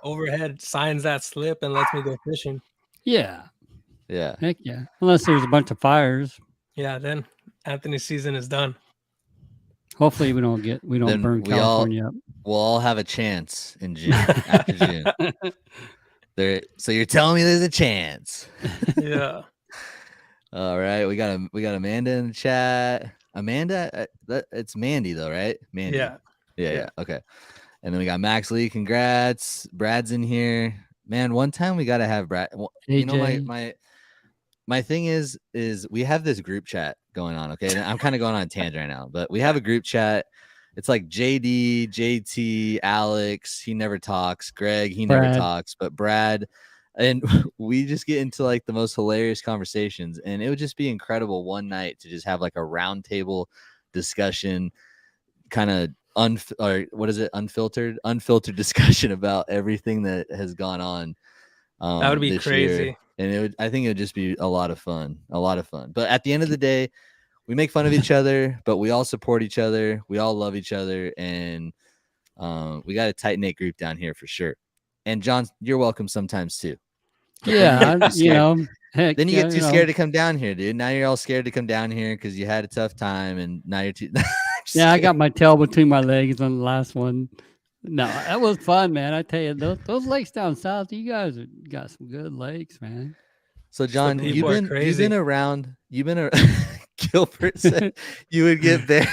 overhead signs that slip and lets me go fishing. Yeah. Yeah. Heck yeah. Unless there's a bunch of fires. Yeah, then Anthony's season is done. Hopefully we don't Then burn we all California up. we'll all have a chance in June, after June. So you're telling me there's a chance. Yeah. All right, we got Amanda in the chat. Amanda, it's Mandy though, right? Mandy. Yeah. Okay. And then we got Max Lee. Congrats. Brad's in here. Man, one time we gotta have Brad. Well, you know, my thing is we have this group chat going on. Okay, and I'm kind of going on a tangent right now, but we have a group chat. It's like JD, JT, Alex. He never talks. Greg, he never talks. But Brad, and we just get into like the most hilarious conversations, and it would just be incredible one night to just have like a roundtable discussion, kind of unfiltered discussion about everything that has gone on. That would be this crazy. year. And I think it would just be a lot of fun. But at the end of the day, we make fun of each other, but we all support each other. We all love each other, and we got a tight knit group down here for sure. And John, you're welcome sometimes too. But yeah, heck, then you get too scared to come down here, dude. Now you're all scared to come down here because you had a tough time, and now you're too. Yeah, I got my tail between my legs on the last one. No, that was fun, man. I tell you, those lakes down south, you guys got some good lakes, man. So John, you've been around. Gilbert said you would get there.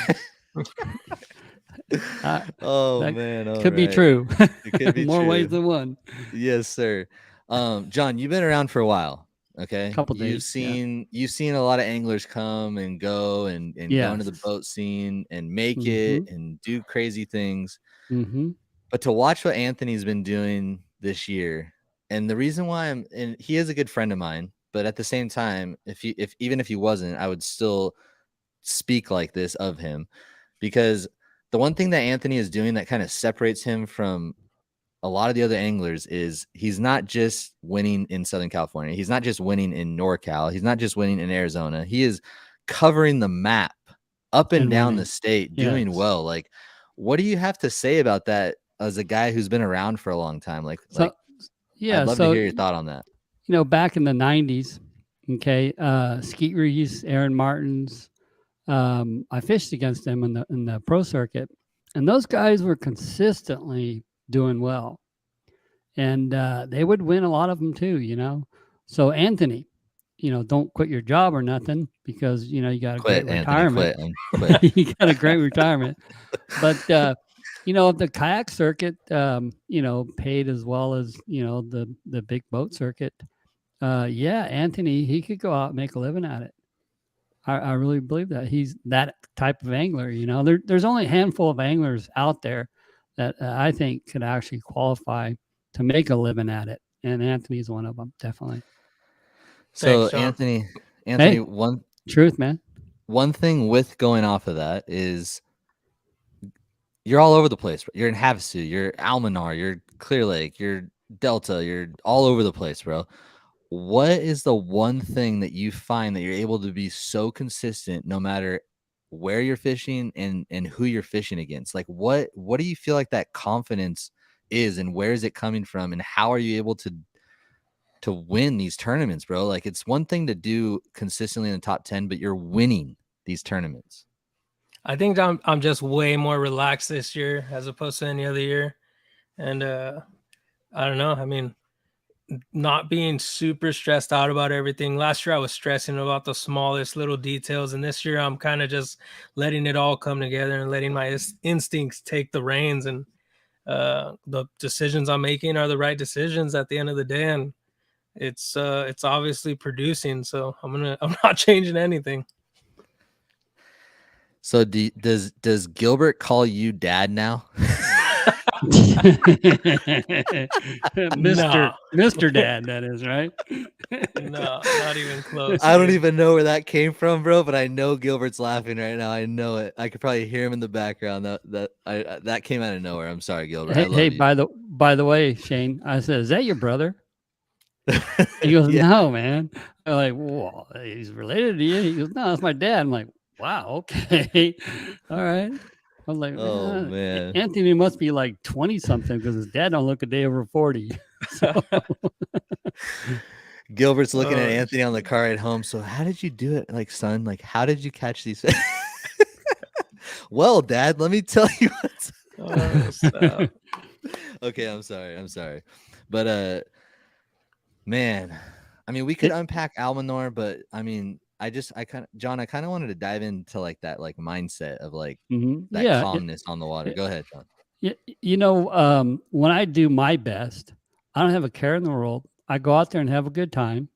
Could be true. It could be more true. ways than one. Yes, sir. John, you've been around for a while. Okay, couple days. You've seen a lot of anglers come and go and go into the boat scene and make it and do crazy things. But to watch what Anthony's been doing this year, and the reason why and he is a good friend of mine, but at the same time, even if he wasn't, I would still speak like this of him, because the one thing that Anthony is doing that kind of separates him from a lot of the other anglers is he's not just winning in Southern California. He's not just winning in NorCal. He's not just winning in Arizona. He is covering the map up and down the state, doing well. Like, what do you have to say about that as a guy who's been around for a long time? I'd love to hear your thought on that. You know, back in the 90s, okay, Skeet Reese, Aaron Martins, I fished against them in the pro circuit, and those guys were consistently doing well, and they would win a lot of them too, you know. So Anthony, you know, don't quit your job or nothing, because you know you got a great retirement. You got a great retirement, but you know, the kayak circuit, you know, paid as well as, you know, the big boat circuit. Anthony, he could go out and make a living at it. I really believe that he's that type of angler. You know, there's only a handful of anglers out there that I think could actually qualify to make a living at it, and Anthony's one of them, definitely. So thanks, Anthony, hey, truth, man. One thing with going off of that is you're all over the place. You're in Havasu, you're Almanar, you're Clear Lake, you're Delta, you're all over the place, bro. What is the one thing that you find that you're able to be so consistent no matter where you're fishing and who you're fishing against? Like, what do you feel like that confidence is, and where is it coming from, and how are you able to win these tournaments, bro? Like, it's one thing to do consistently in the top 10, but you're winning these tournaments. I think I'm just way more relaxed this year as opposed to any other year. And I don't know. I mean, not being super stressed out about everything. Last year I was stressing about the smallest little details, and this year I'm kind of just letting it all come together and letting my instincts take the reins, and the decisions I'm making are the right decisions at the end of the day, and it's obviously producing, so I'm not changing anything. So does Gilbert call you dad now? Mr. Dad, that is, right? No, not even close. I don't even know where that came from, bro, but I know Gilbert's laughing right now. I know it. I could probably hear him in the background. That came out of nowhere. I'm sorry, Gilbert. Hey, by the way, Shane, I said, "Is that your brother?" He goes, Yeah. "No, man." I'm like, "Well, he's related to you." He goes, "No, that's my dad." I'm like, "Wow, okay, all right." I was like, Oh, man. Anthony must be like 20 something because his dad don't look a day over 40. So. Gilbert's looking at Anthony on the car ride home. So how did you do it? Like, son, like, how did you catch these? Well, Dad, let me tell you what's Okay, I'm sorry. But man, I mean, we could unpack Almanor, but I mean, I kind of wanted to dive into like that like mindset of like that calmness on the water. Go ahead, John. You know, when I do my best, I don't have a care in the world. I go out there and have a good time.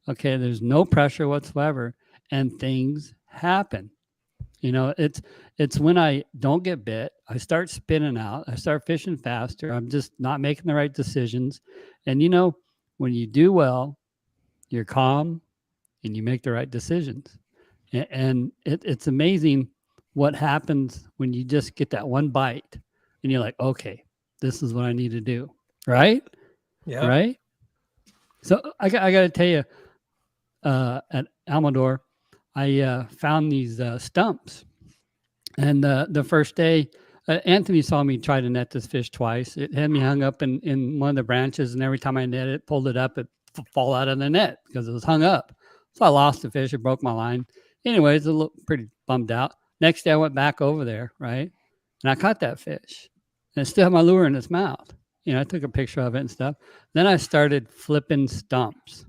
Okay, there's no pressure whatsoever, and things happen. You know, it's when I don't get bit, I start spinning out, I start fishing faster. I'm just not making the right decisions. And you know, when you do well, you're calm and you make the right decisions. And it's amazing what happens when you just get that one bite and you're like, okay, this is what I need to do. Right? Yeah. Right? So I got to tell you, at Almador, I found these stumps. And the first day, Anthony saw me try to net this fish twice. It had me hung up in one of the branches, and every time I net it, pulled it up, it fall out of the net because it was hung up. So I lost the fish. It broke my line. Anyways, I looked pretty bummed out. Next day, I went back over there, right? And I caught that fish. And it still had my lure in its mouth. You know, I took a picture of it and stuff. Then I started flipping stumps.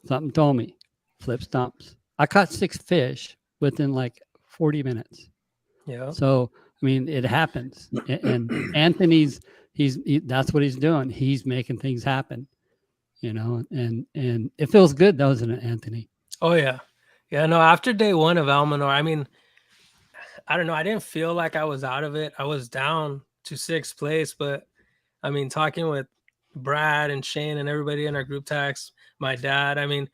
Something told me, flip stumps. I caught 6 fish within like 40 minutes. Yeah. So, I mean, it happens. And Anthony's, that's what he's doing. He's making things happen, you know, and it feels good, doesn't it, Anthony? Oh, yeah. Yeah, no, after day 1 of Almanor, I mean, I don't know. I didn't feel like I was out of it. I was down to 6th place, but I mean, talking with Brad and Shane and everybody in our group text, my dad, I mean,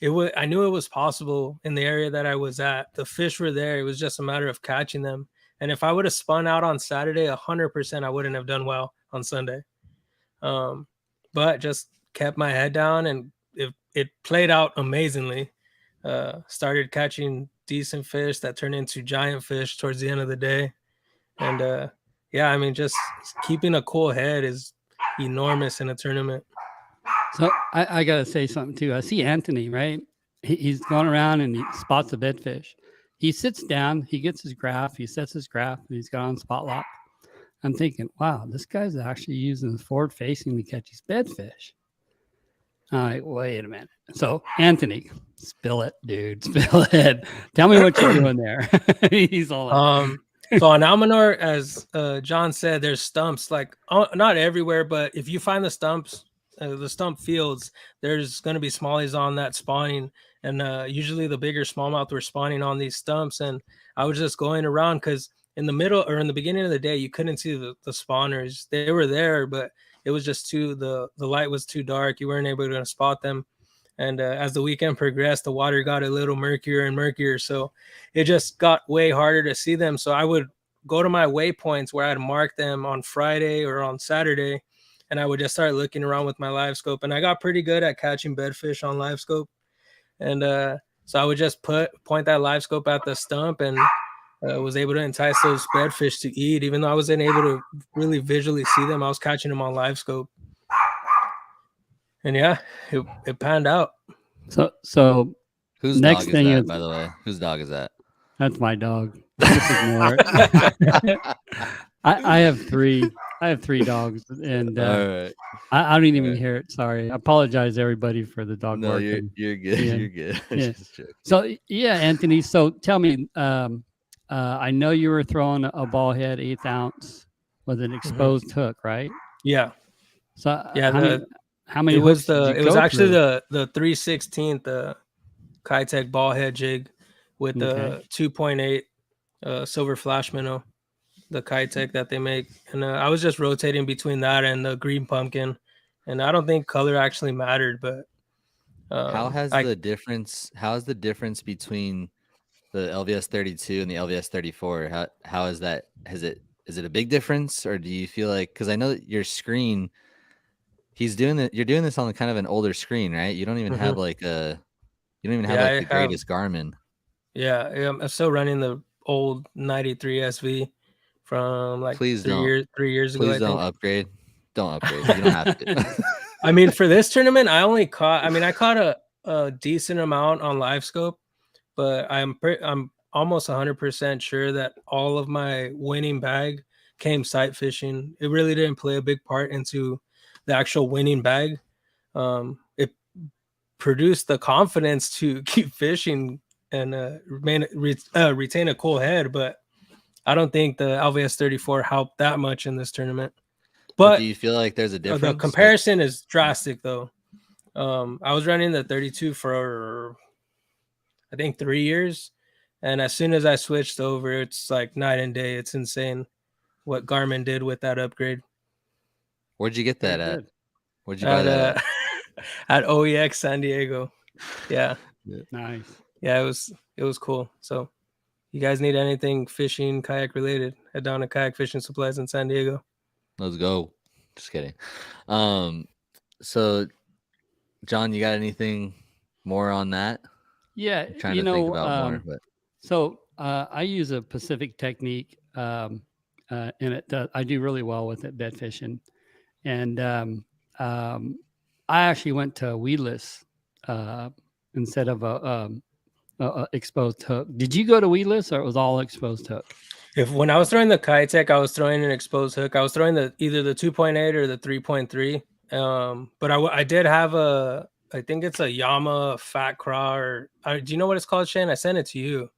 I knew it was possible in the area that I was at. The fish were there. It was just a matter of catching them. And if I would have spun out on Saturday, 100%, I wouldn't have done well on Sunday. But just kept my head down, and it played out amazingly. Started catching decent fish that turned into giant fish towards the end of the day. And yeah, I mean, just keeping a cool head is enormous in a tournament. So I got to say something too. I see Anthony, right? He's going around and he spots a bedfish. He sits down, he gets his graph, he sets his graph, and he's got on spot lock. I'm thinking, wow, this guy's actually using his forward facing to catch his bedfish. All right, wait a minute. So Anthony, spill it, dude, spill it. Tell me what you're doing there. He's all so on Almanor, as John said, there's stumps, like not everywhere, but if you find the stumps, the stump fields, there's going to be smallies on that spawning, and usually the bigger smallmouth were spawning on these stumps. And I was just going around because in the middle or in the beginning of the day, you couldn't see the spawners. They were there, but it was just the light was too dark. You weren't able to spot them. And as the weekend progressed, the water got a little murkier and murkier. So it just got way harder to see them. So I would go to my waypoints where I'd mark them on Friday or on Saturday, and I would just start looking around with my live scope. And I got pretty good at catching bedfish on live scope. And so I would just point that live scope at the stump, and was able to entice those bedfish to eat. Even though I wasn't able to really visually see them, I was catching them on live scope. And yeah, it panned out. So whose next dog thing is that, is, by the way? Whose dog is that? That's my dog. Just ignore it. I have 3. I have 3 dogs, and all right. I don't even Right. hear it. Sorry. I apologize, everybody, for the dog No, barking. you're good. Yeah. You're good. Yeah. Just joking. So yeah, Anthony. So tell me, I know you were throwing a ball head 1/8 ounce with an exposed hook, right? Yeah. So Yeah. how many hooks did you It was go actually through? the 3/16 Kitech ball head jig with the 2.8 silver flash minnow, the Kitech that they make. And I was just rotating between that and the green pumpkin. And I don't think color actually mattered, but How has the difference between the LVS 32 and the LVS 34? How is that? Is it a big difference, or do you feel like, because I know that your screen, you're doing this on kind of an older screen, right? You don't even have like the greatest Garmin. Yeah, I'm still running the old 93 SV from like Please 3 years ago. Please I don't think. upgrade. Don't upgrade. You don't have to. I mean, for this tournament, I caught a decent amount on live scope, but I'm almost 100% sure that all of my winning bag came sight fishing. It really didn't play a big part into the actual winning bag. It produced the confidence to keep fishing and retain a cool head, but I don't think the LVS 34 helped that much in this tournament. But do you feel like there's a difference? The comparison is drastic, though. I was running the 32 for I think 3 years, and as soon as I switched over, it's like night and day. It's insane what Garmin did with that upgrade. Where'd you get that at? Where'd you buy that at? At OEX San Diego. Yeah. Nice. Yeah, it was cool. So you guys need anything fishing, kayak related, head down to Kayak Fishing Supplies in San Diego. Let's go. Just kidding. So John, you got anything more on that? Yeah, I'm trying to think about more, but so I use a Pacific technique, and I do really well with it, bed fishing, and I actually went to weedless instead of a exposed hook. Did you go to weedless, or it was all exposed hook? When I was throwing the Kitech, I was throwing an exposed hook. I was throwing either the 2.8 or the 3.3. But I did have I think it's a Yama fat craw, or do you know what it's called, Shane? I sent it to you.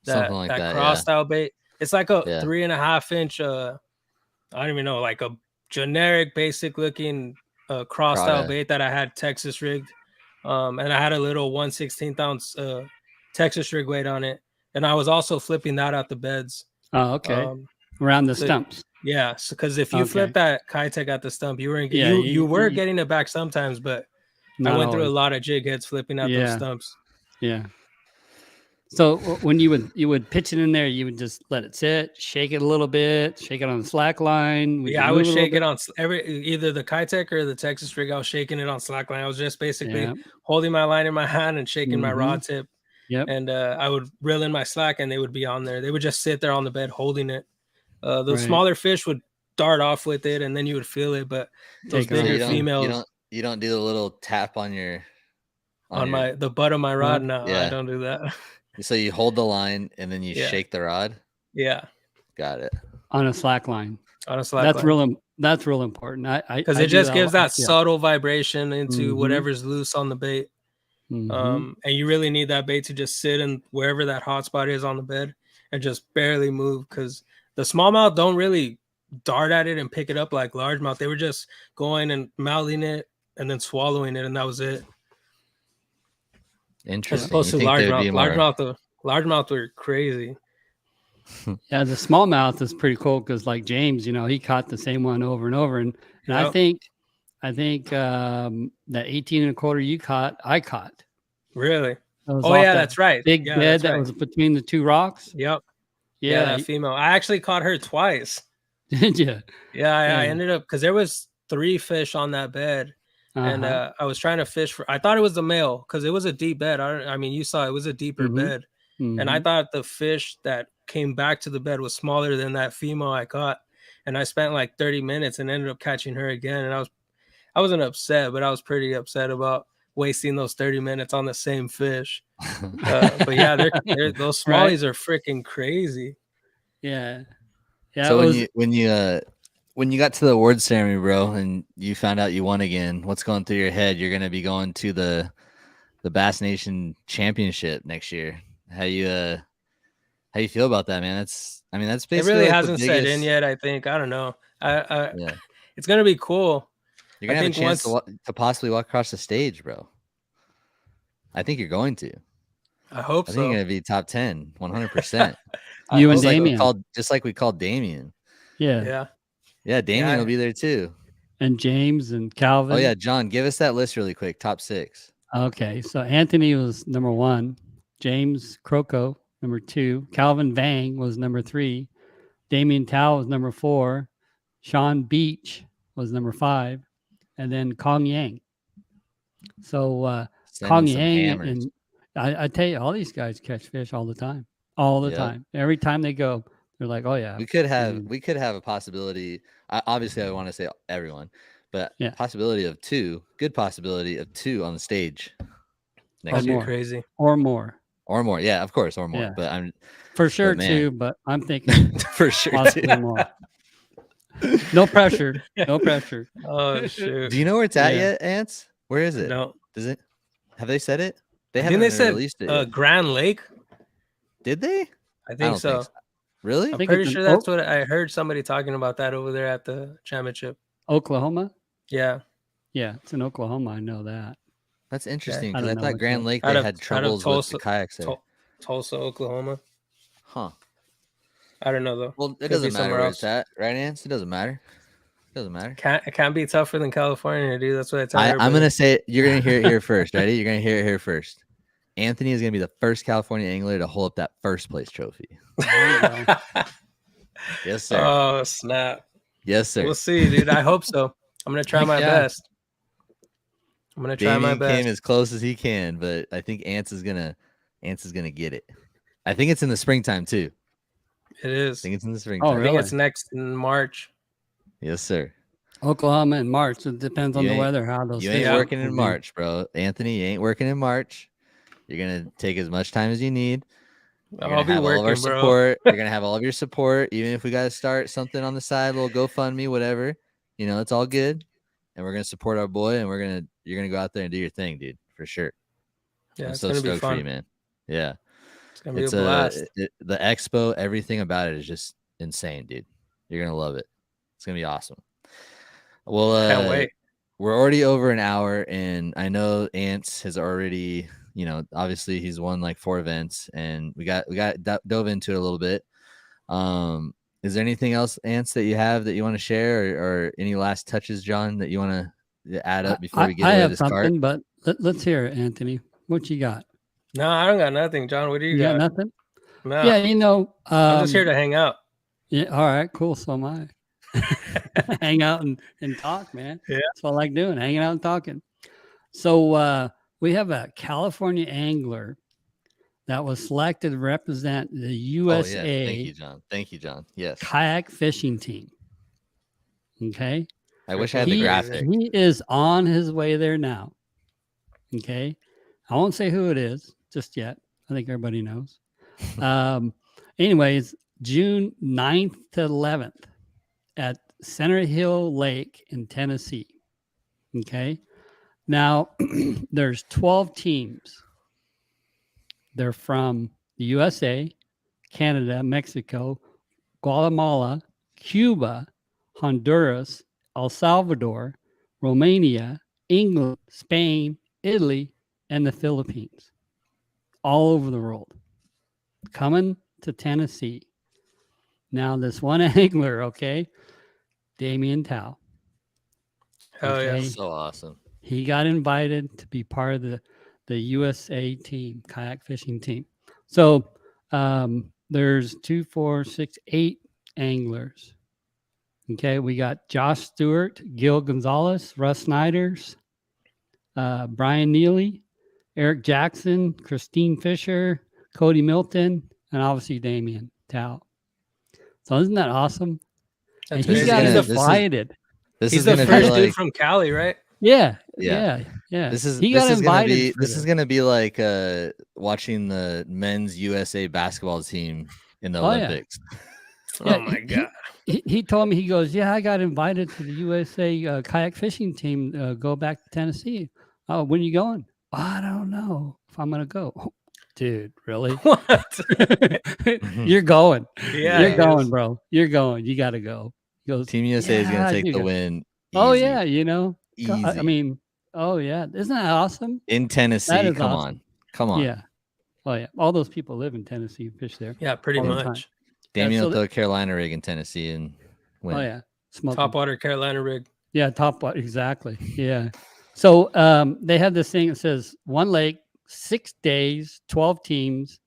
Something like that craw style bait. It's like a 3.5 inch. I don't even know, like a generic, basic looking craw style bait that I had Texas rigged. And I had a little 1/16 ounce Texas rig weight on it, and I was also flipping that out the beds. Oh, okay. Around the stumps. Yeah, because if you flip that Kitech at the stump, you were getting it back sometimes, but I went through a lot of jig heads flipping out those stumps. Yeah. So when you would pitch it in there, you would just let it sit, shake it a little bit, shake it on the slack line. I would shake it on either the Kitech or the Texas rig. I was shaking it on slack line. I was just basically holding my line in my hand and shaking my rod tip. Yep. And I would reel in my slack, and they would be on there. They would just sit there on the bed holding it. The smaller fish would dart off with it, and then you would feel it. But those bigger females, you don't do the little tap on the butt of my rod. No, I don't do that. So you hold the line and then you shake the rod. Yeah, got it. On a slack line. That's real important. Because it just gives that subtle vibration into whatever's loose on the bait. And you really need that bait to just sit in wherever that hot spot is on the bed and just barely move, because the smallmouth don't really dart at it and pick it up like largemouth. They were just going and mouthing it and then swallowing it, and that was it. Interesting. As opposed to largemouth. Largemouth were crazy. Yeah, the smallmouth is pretty cool because, like James, he caught the same one over and over, and I think that 18 1/4 you caught, I caught. Really? That's right. Big bed that was between the two rocks. Yep. Yeah, that female. I actually caught her twice. Did you? Yeah, I ended up, because there was 3 fish on that bed, and I was trying to fish I thought it was the male because it was a deep bed. I mean, you saw it was a deeper bed, and I thought the fish that came back to the bed was smaller than that female I caught, and I spent like 30 minutes and ended up catching her again, and I wasn't upset, but I was pretty upset about wasting those 30 minutes on the same fish. But yeah, those smallies are freaking crazy. Yeah. So when you when you got to the awards ceremony, bro, and you found out you won again, what's going through your head? You're gonna be going to the Bass Nation Championship next year. How you feel about that, man? That's It basically really like hasn't the set biggest. in yet. I think I don't know. Yeah, It's gonna be cool. you're gonna I have a think chance once to possibly walk across the stage, bro. I think you're going to. I hope I think you're so. gonna be top 10, 100%. I You and hope so. Damien. Just like we called Damien. Yeah. Yeah, Damien Yeah. will be there too. And James and Calvin. Oh yeah, John, give us that list really quick. Top 6. Okay. So Anthony was number 1. James Croco, number 2. Calvin Vang was number 3. Damien Tao was number 4. Sean Beach was number 5. And then Kong Yang. So Kong Sending some Yang hammers. and I tell you, all these guys catch fish all the time. All the Yep. time. Every time they go, they're like, oh yeah. We could have a possibility. Obviously, I want to say everyone, but Yeah. possibility of 2. Good possibility of 2 on the stage next That'd year be crazy. Or more. or more. Yeah, of course, or more. Yeah. But I'm For sure man. 2, but I'm thinking for sure. possibly more. No pressure. No pressure. Oh shoot! Do you know where it's at Yeah. yet, Ants? Where is it? No, Does it? Have they said it? They didn't haven't they even say released it. Yet. Grand Lake? Did they? I don't think so. Really? I'm think pretty it's sure in that's what I heard somebody talking about that over there at the championship. Oklahoma? Yeah, Yeah, it's in Oklahoma. I know that. That's interesting I because don't I know thought which Grand one. Lake Out they of- had out of troubles with the Tulsa- kayaks there. Tulsa, Oklahoma. Huh. I don't know though. Well, it Could doesn't be matter somewhere where else. it's at, right, Ants? It doesn't matter. It doesn't matter. It can't be tougher than California, dude. That's what I tell I'm everybody. gonna say it. You're gonna hear it here first. Ready? You're gonna hear it here first. Anthony is gonna be the first California angler to hold up that first place trophy. There you go. Yes, sir. Oh snap! Yes, sir. We'll see, dude. I hope so. I'm gonna try Heck my yeah. best. I'm gonna try my Damien best. came as close as he can, but I think Ants is gonna get it. I think it's in the springtime too. It I is. think it's in the Oh, springtime. I think really? it's next in March. Yes, sir. Oklahoma in March. It depends on You the ain't- weather, how those You fish ain't will working in be. March, bro. Anthony, you ain't working in March. You're gonna take as much time as you need. You're I'll gonna be have all of our working, bro. support. You're gonna have all of your support, even if we gotta start something on the side, a little GoFundMe, whatever. You know, it's all good. And we're gonna support our boy, and you're gonna go out there and do your thing, dude, for sure. Yeah, I'm it's so gonna be stoked for fun. you, man. Yeah, It's gonna be it's a blast. the expo, everything about it is just insane, dude. You're gonna love it. It's gonna be awesome. Well, Can't wait. we're already over an hour, and I know Ants has already, obviously he's won like 4 events, and we got dove into it a little bit. Is there anything else, Ants, that you have that you want to share, or any last touches, John, that you want to add up before we get I away have this something, cart? but let's hear it, Anthony. What you got? No, I don't got nothing, John. What do you got got? nothing? No, Yeah, I'm just here to hang out. Yeah, all right, cool. So am I. Hang out and talk, man. Yeah. That's what I like doing, hanging out and talking. So we have a California angler that was selected to represent the USA Oh, yeah. Thank you, John. Thank you, John. Yes. kayak fishing team. Okay. I wish I had the graphic. He is on his way there now. Okay. I won't say who it is just yet. I think everybody knows. Anyways, June 9th to 11th at Center Hill Lake in Tennessee. Okay. Now, there's 12 teams. They're from the USA, Canada, Mexico, Guatemala, Cuba, Honduras, El Salvador, Romania, England, Spain, Italy, and the Philippines. All over the world. Coming to Tennessee. Now, this one angler, okay, Damien Tao. Hell yeah. Okay. So awesome. He got invited to be part of the USA team, kayak fishing team. So there's 2, 4, 6, 8 anglers. Okay, we got Josh Stewart, Gil Gonzalez, Russ Snyders, Brian Neely, Eric Jackson, Christine Fisher, Cody Milton, and obviously Damien Tao. So isn't that awesome? That's And he crazy. got This is- invited. This He's is the gonna first be dude like from Cali, right? Yeah. Yeah. This is he got this is gonna invited. be for this is gonna be like watching the men's USA basketball team in the Oh, yeah. Olympics. Oh my God. He told me, he goes, yeah, I got invited to the USA kayak fishing team. Go back to Tennessee. Oh, when are you going? I don't know if I'm gonna go. Dude, really? What? You're going. Yeah, You're he going, is. bro. You're going. You got to go. He goes, Team USA is "Yeah, gonna I take do the go." win. Oh easy. yeah, you know. I Easy. mean, oh yeah, isn't that awesome? In That Tennessee, is come awesome. on, come on. Yeah. Oh yeah. All those people live in Tennessee, fish there. Yeah, pretty all the time. much. Damien so will throw a Carolina rig in Tennessee and win. Oh yeah, smoke 'em. Top water Carolina rig. Yeah, top water, exactly. Yeah. So they have this thing that says one lake, 6 days, 12 teams,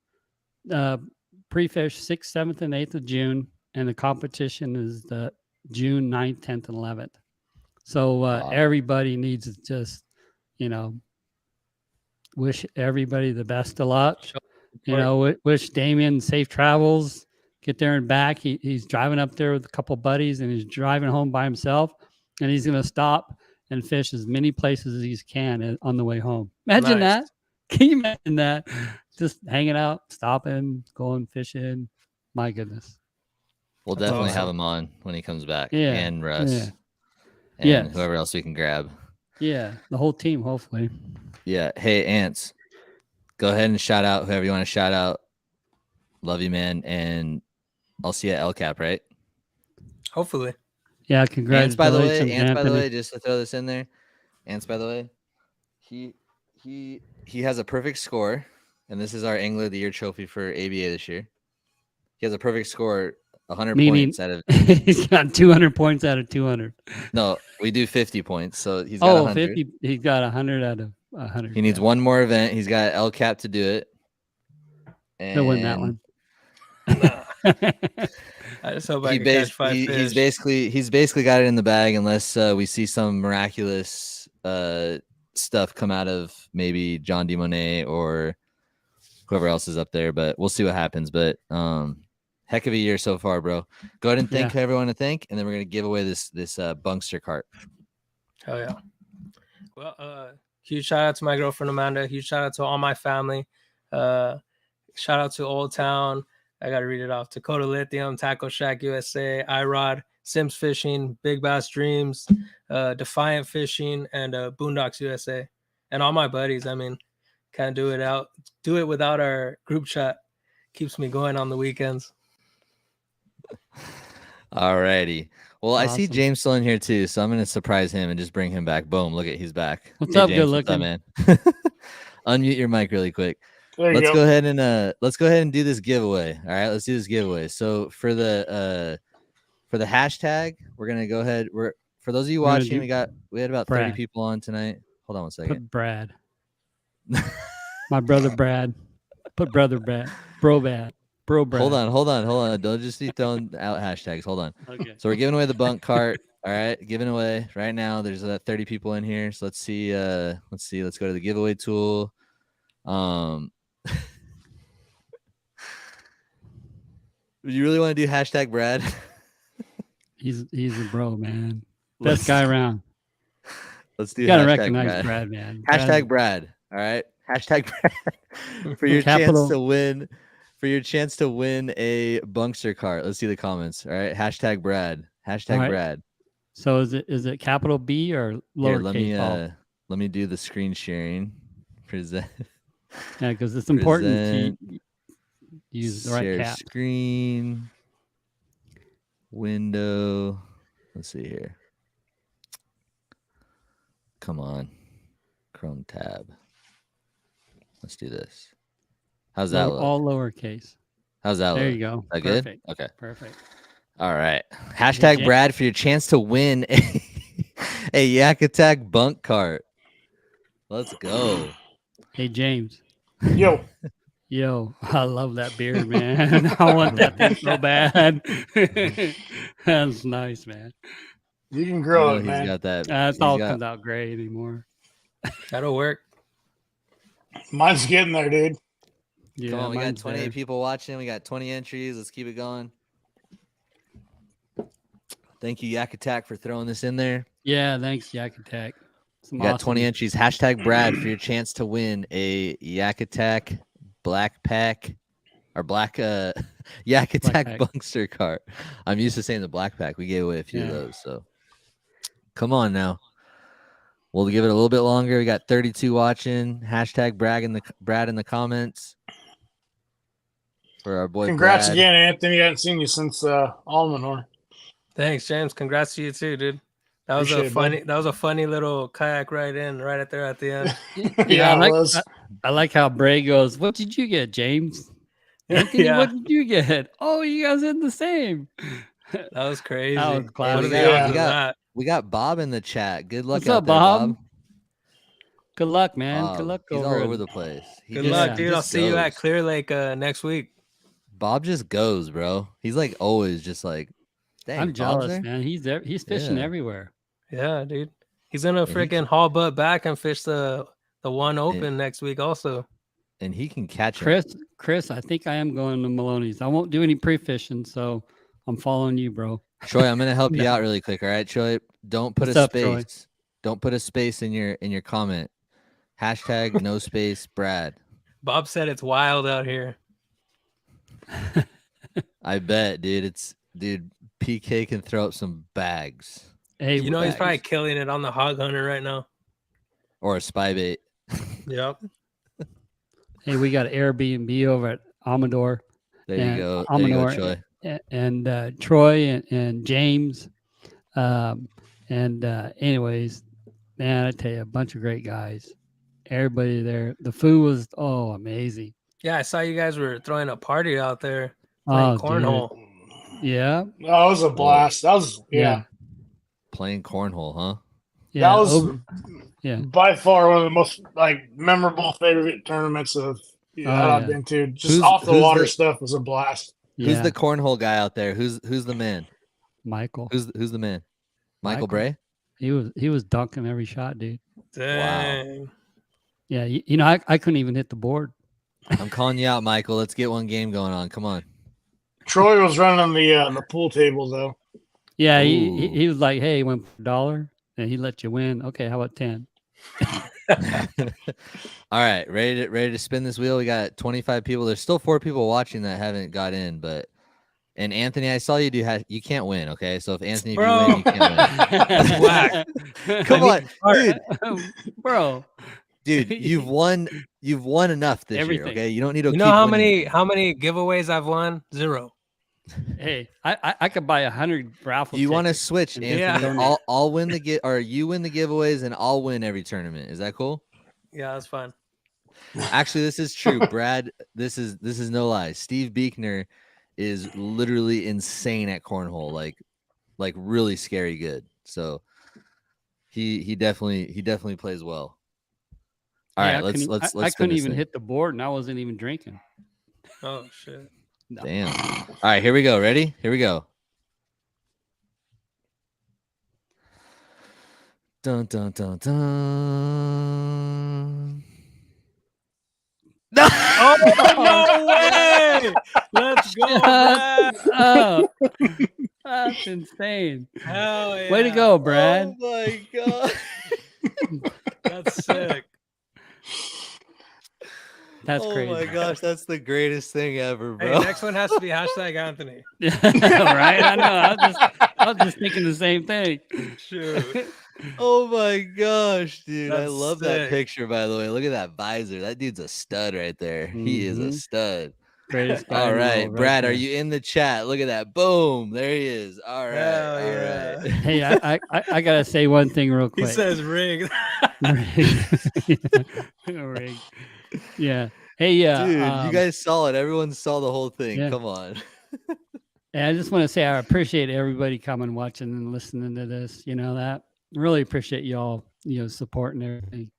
pre-fish 6th, 7th, and 8th of June, and the competition is the June 9th, 10th, and 11th. So Wow. everybody needs to just, wish everybody the best of luck. Wish Damien safe travels, get there and back. He's driving up there with a couple buddies, and he's driving home by himself, and he's going to stop and fish as many places as he can on the way home. Imagine Nice. that. Can you imagine that? Just hanging out, stopping, going fishing. My goodness. We'll That's definitely have awesome. him on when he comes back. Yeah, And Russ. yeah. And Yes. whoever else we can grab. Yeah, the whole team, hopefully. Yeah. Hey, Ants. Go ahead and shout out whoever you want to shout out. Love you, man. And I'll see you at LCAP, right? Hopefully. Yeah, Ants, congratulations, by the way, Anthony. just to throw this in there. Ants, by the way, he has a perfect score, and this is our Angler of the Year trophy for ABA this year. He has a perfect score, 100 Meaning- points out of. He's got 200 points out of 200. No, we do 50 points, so he's got 100. 50. He's got 100 out of 100. He needs one more event. He's got LCAP to do it. He'll win that And one. I just hope I can catch 5 fish. he's basically got it in the bag unless we see some miraculous stuff come out of maybe John DeMonet or whoever else is up there, but we'll see what happens. But heck of a year so far, bro. Go ahead and thank who everyone to thank, and then we're gonna give away this Bunkster cart. Oh yeah. Well, huge shout out to my girlfriend Amanda. Huge shout out to all my family. Shout out to Old Town. I got to read it off. Dakota Lithium, Tackle Shack USA, iRod, Sims Fishing, Big Bass Dreams, Defiant Fishing, and Boondocks USA. And all my buddies. I mean, can't do it without our group chat. Keeps me going on the weekends. All righty. Well, Awesome. I see James still in here too, so I'm gonna surprise him and just bring him back. Boom! Look at he's back. What's Hey, up, James, good what's up, looking? man? Unmute your mic really quick. There you Let's go. go ahead and do this giveaway. All right, let's do this giveaway. So for the hashtag, we're gonna go ahead. For those of you We're gonna watching, do we had about 30 Brad. people on tonight. Hold on one second. Put Brad. My brother Brad. Put brother Brad. Bro Brad. Bro Brad. Hold on. Don't just be throwing out hashtags. Hold on. Okay. So we're giving away the bunk cart. All right, giving away right now. There's 30 people in here. So let's see. Let's go to the giveaway tool. You really want to do hashtag Brad? He's a bro, man. Best guy around. Let's do You gotta hashtag recognize Brad, man. Hashtag Brad. All right. Hashtag Brad for your Capital- chance to win. For your chance to win a Bunkster cart. Let's see the comments. All right. Hashtag Brad. Hashtag All right. Brad. So is it capital B or Here, lowercase? let me do the screen sharing. Present. Yeah, because it's important Present. to use the right Share cap. screen. Window. Let's see here. Come on. Chrome tab. Let's do this. How's that look? All lowercase. How's that There look? you go. Is that good? Perfect. Okay. Perfect. All right. Hashtag James. Brad for your chance to win a Yak Attack bunk cart. Let's go. Hey James. Yo, Yo, I love that beard, man. I want that thing so bad. That's nice, man. you can grow it, He's man. got that. It he's all got- comes out gray anymore. That'll work. Mine's getting there, dude. Yeah, Come on, we got mine's 28 there. people watching. We got 20 entries. Let's keep it going. Thank you, Yak Attack, for throwing this in there. Yeah, thanks, Yak Attack. Some We got awesome- 20 entries. Hashtag Brad for your chance to win a Yak Attack black pack or black Yak Attack pack. Bunkster cart. I'm used to saying the black pack. We gave away a few of those. So come on now. We'll give it a little bit longer. We got 32 watching. Hashtag Brad in the comments for our boy. Congrats Brad. again, Anthony. I haven't seen you since Almanor. Thanks, James. Congrats to you too, dude. That was a funny little kayak ride in right at there at the end. I like how Bray goes, "What did you get, James? Anthony, Yeah. What did you get? Oh, you guys did the same." That was crazy. That was classic. We got Bob in the chat. Good luck What's out up, there, Bob? Good luck, man. Bob, Good luck. He's all over the place. Good luck, dude. I'll see you at Clear Lake next week. Bob just goes, bro. He's like always just like, dang, I'm Bob's jealous, there? man. He's there. He's fishing everywhere. Yeah, dude. He's gonna freaking haul butt back and fish the one open next week also. And he can catch him. Chris, I think I am going to Maloney's. I won't do any pre-fishing, so I'm following you, bro. Troy, I'm gonna help you out really quick. All right, Troy. Don't put What's a up, space. Troy? Don't put a space in your comment. Hashtag no space Brad. Bob said it's wild out here. I bet, dude. PK can throw up some bags. Hey, you know he's probably killing it on the hog hunter right now. Or a spy bait. Yep. Hey, we got Airbnb over at Amador. There you go. Amador, There you go, Troy. And Troy and James. Anyways, man, I tell you, a bunch of great guys. Everybody there. The food was amazing. Yeah, I saw you guys were throwing a party out there playing cornhole. Dude. Yeah. Oh, that was a blast. That was Playing cornhole, huh? Yeah. That was by far one of the most memorable favorite tournaments I've been to. Just off the water stuff was a blast. Yeah. Who's the cornhole guy out there? Who's the man? Michael. Who's the man? Michael Bray? He was dunking every shot, dude. Dang. Wow. Yeah, you know, I couldn't even hit the board. I'm calling you out, Michael. Let's get one game going on. Come on. Troy was running the pool table though. Yeah, he was like, "Hey, went for $1, and he let you win. Okay, how about 10?" All right, ready to spin this wheel. We got 25 people. There's still 4 people watching that haven't got in, and Anthony, I saw you you can't win. Okay, so if Anthony, if you win, you can't win. Come on, dude, bro. Dude, you've won enough this year. Okay, you don't need to. You know how many giveaways I've won? 0. Hey, I could buy 100 raffle. You want to switch, Anthony? Yeah. I'll win you win the giveaways, and I'll win every tournament. Is that cool? Yeah, that's fine. Actually, this is true, Brad. This is no lie. Steve Beekner is literally insane at cornhole, like really scary good. So he definitely plays well. All right, let's. I couldn't even hit the board, and I wasn't even drinking. Oh shit! No. Damn. All right, here we go. Ready? Here we go. Dun dun dun dun. Oh no way! Let's go! Oh, that's insane. Hell yeah! Way to go, Brad! Oh my god, that's sick. That's crazy. Oh my gosh, that's the greatest thing ever, bro. Hey, next one has to be hashtag Anthony. Right? I know. I was just thinking the same thing. Shoot. Oh my gosh, dude. I That's love sick. that picture, by the way. Look at that visor. That dude's a stud right there. He is a stud. Greatest guy All in the right, world, Brad, there. are you in the chat? Look at that. Boom. There he is. All right. Hell All yeah. right. Hey, I gotta say one thing real quick. He says rig. Rig. Yeah. Hey, yeah. Dude, you guys saw it. Everyone saw the whole thing. Yeah. Come on. And I just want to say I appreciate everybody coming, watching, and listening to this. You know that. Really appreciate y'all, supporting everything.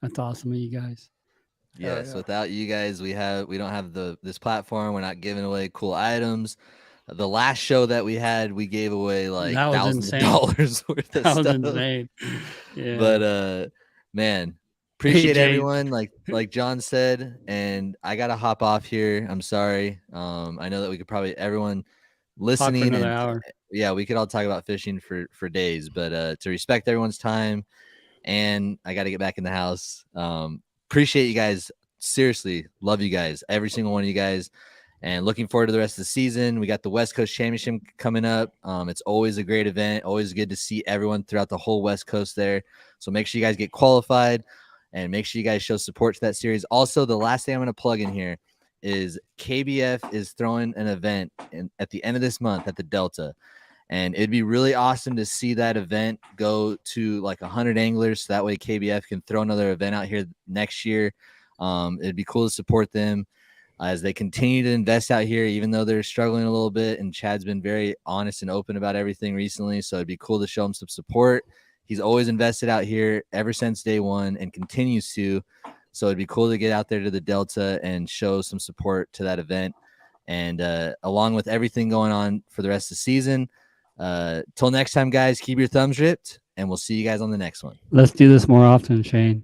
That's awesome of you guys. Yes, yeah. without you guys, we don't have this platform. We're not giving away cool items. The last show that we had, we gave away like That was thousands insane. of dollars worth of That was stuff. insane. Yeah. But man, appreciate James. everyone. Like John said, and I gotta hop off here. I'm sorry. I know that we could probably everyone listening another and hour. yeah, we could all talk about fishing for days. But to respect everyone's time, and I got to get back in the house. Appreciate you guys. Seriously, love you guys. Every single one of you guys. And looking forward to the rest of the season. We got the West Coast Championship coming up. It's always a great event. Always good to see everyone throughout the whole West Coast there. So make sure you guys get qualified and make sure you guys show support to that series. Also, the last thing I'm going to plug in here is KBF is throwing an event at the end of this month at the Delta. And it'd be really awesome to see that event go to like 100 anglers. So that way KBF can throw another event out here next year. It'd be cool to support them as they continue to invest out here, even though they're struggling a little bit. And Chad's been very honest and open about everything recently. So it'd be cool to show him some support. He's always invested out here ever since day one and continues to. So it'd be cool to get out there to the Delta and show some support to that event. And along with everything going on for the rest of the season, till next time, guys, keep your thumbs ripped, and we'll see you guys on the next one. Let's do this more often, Shane.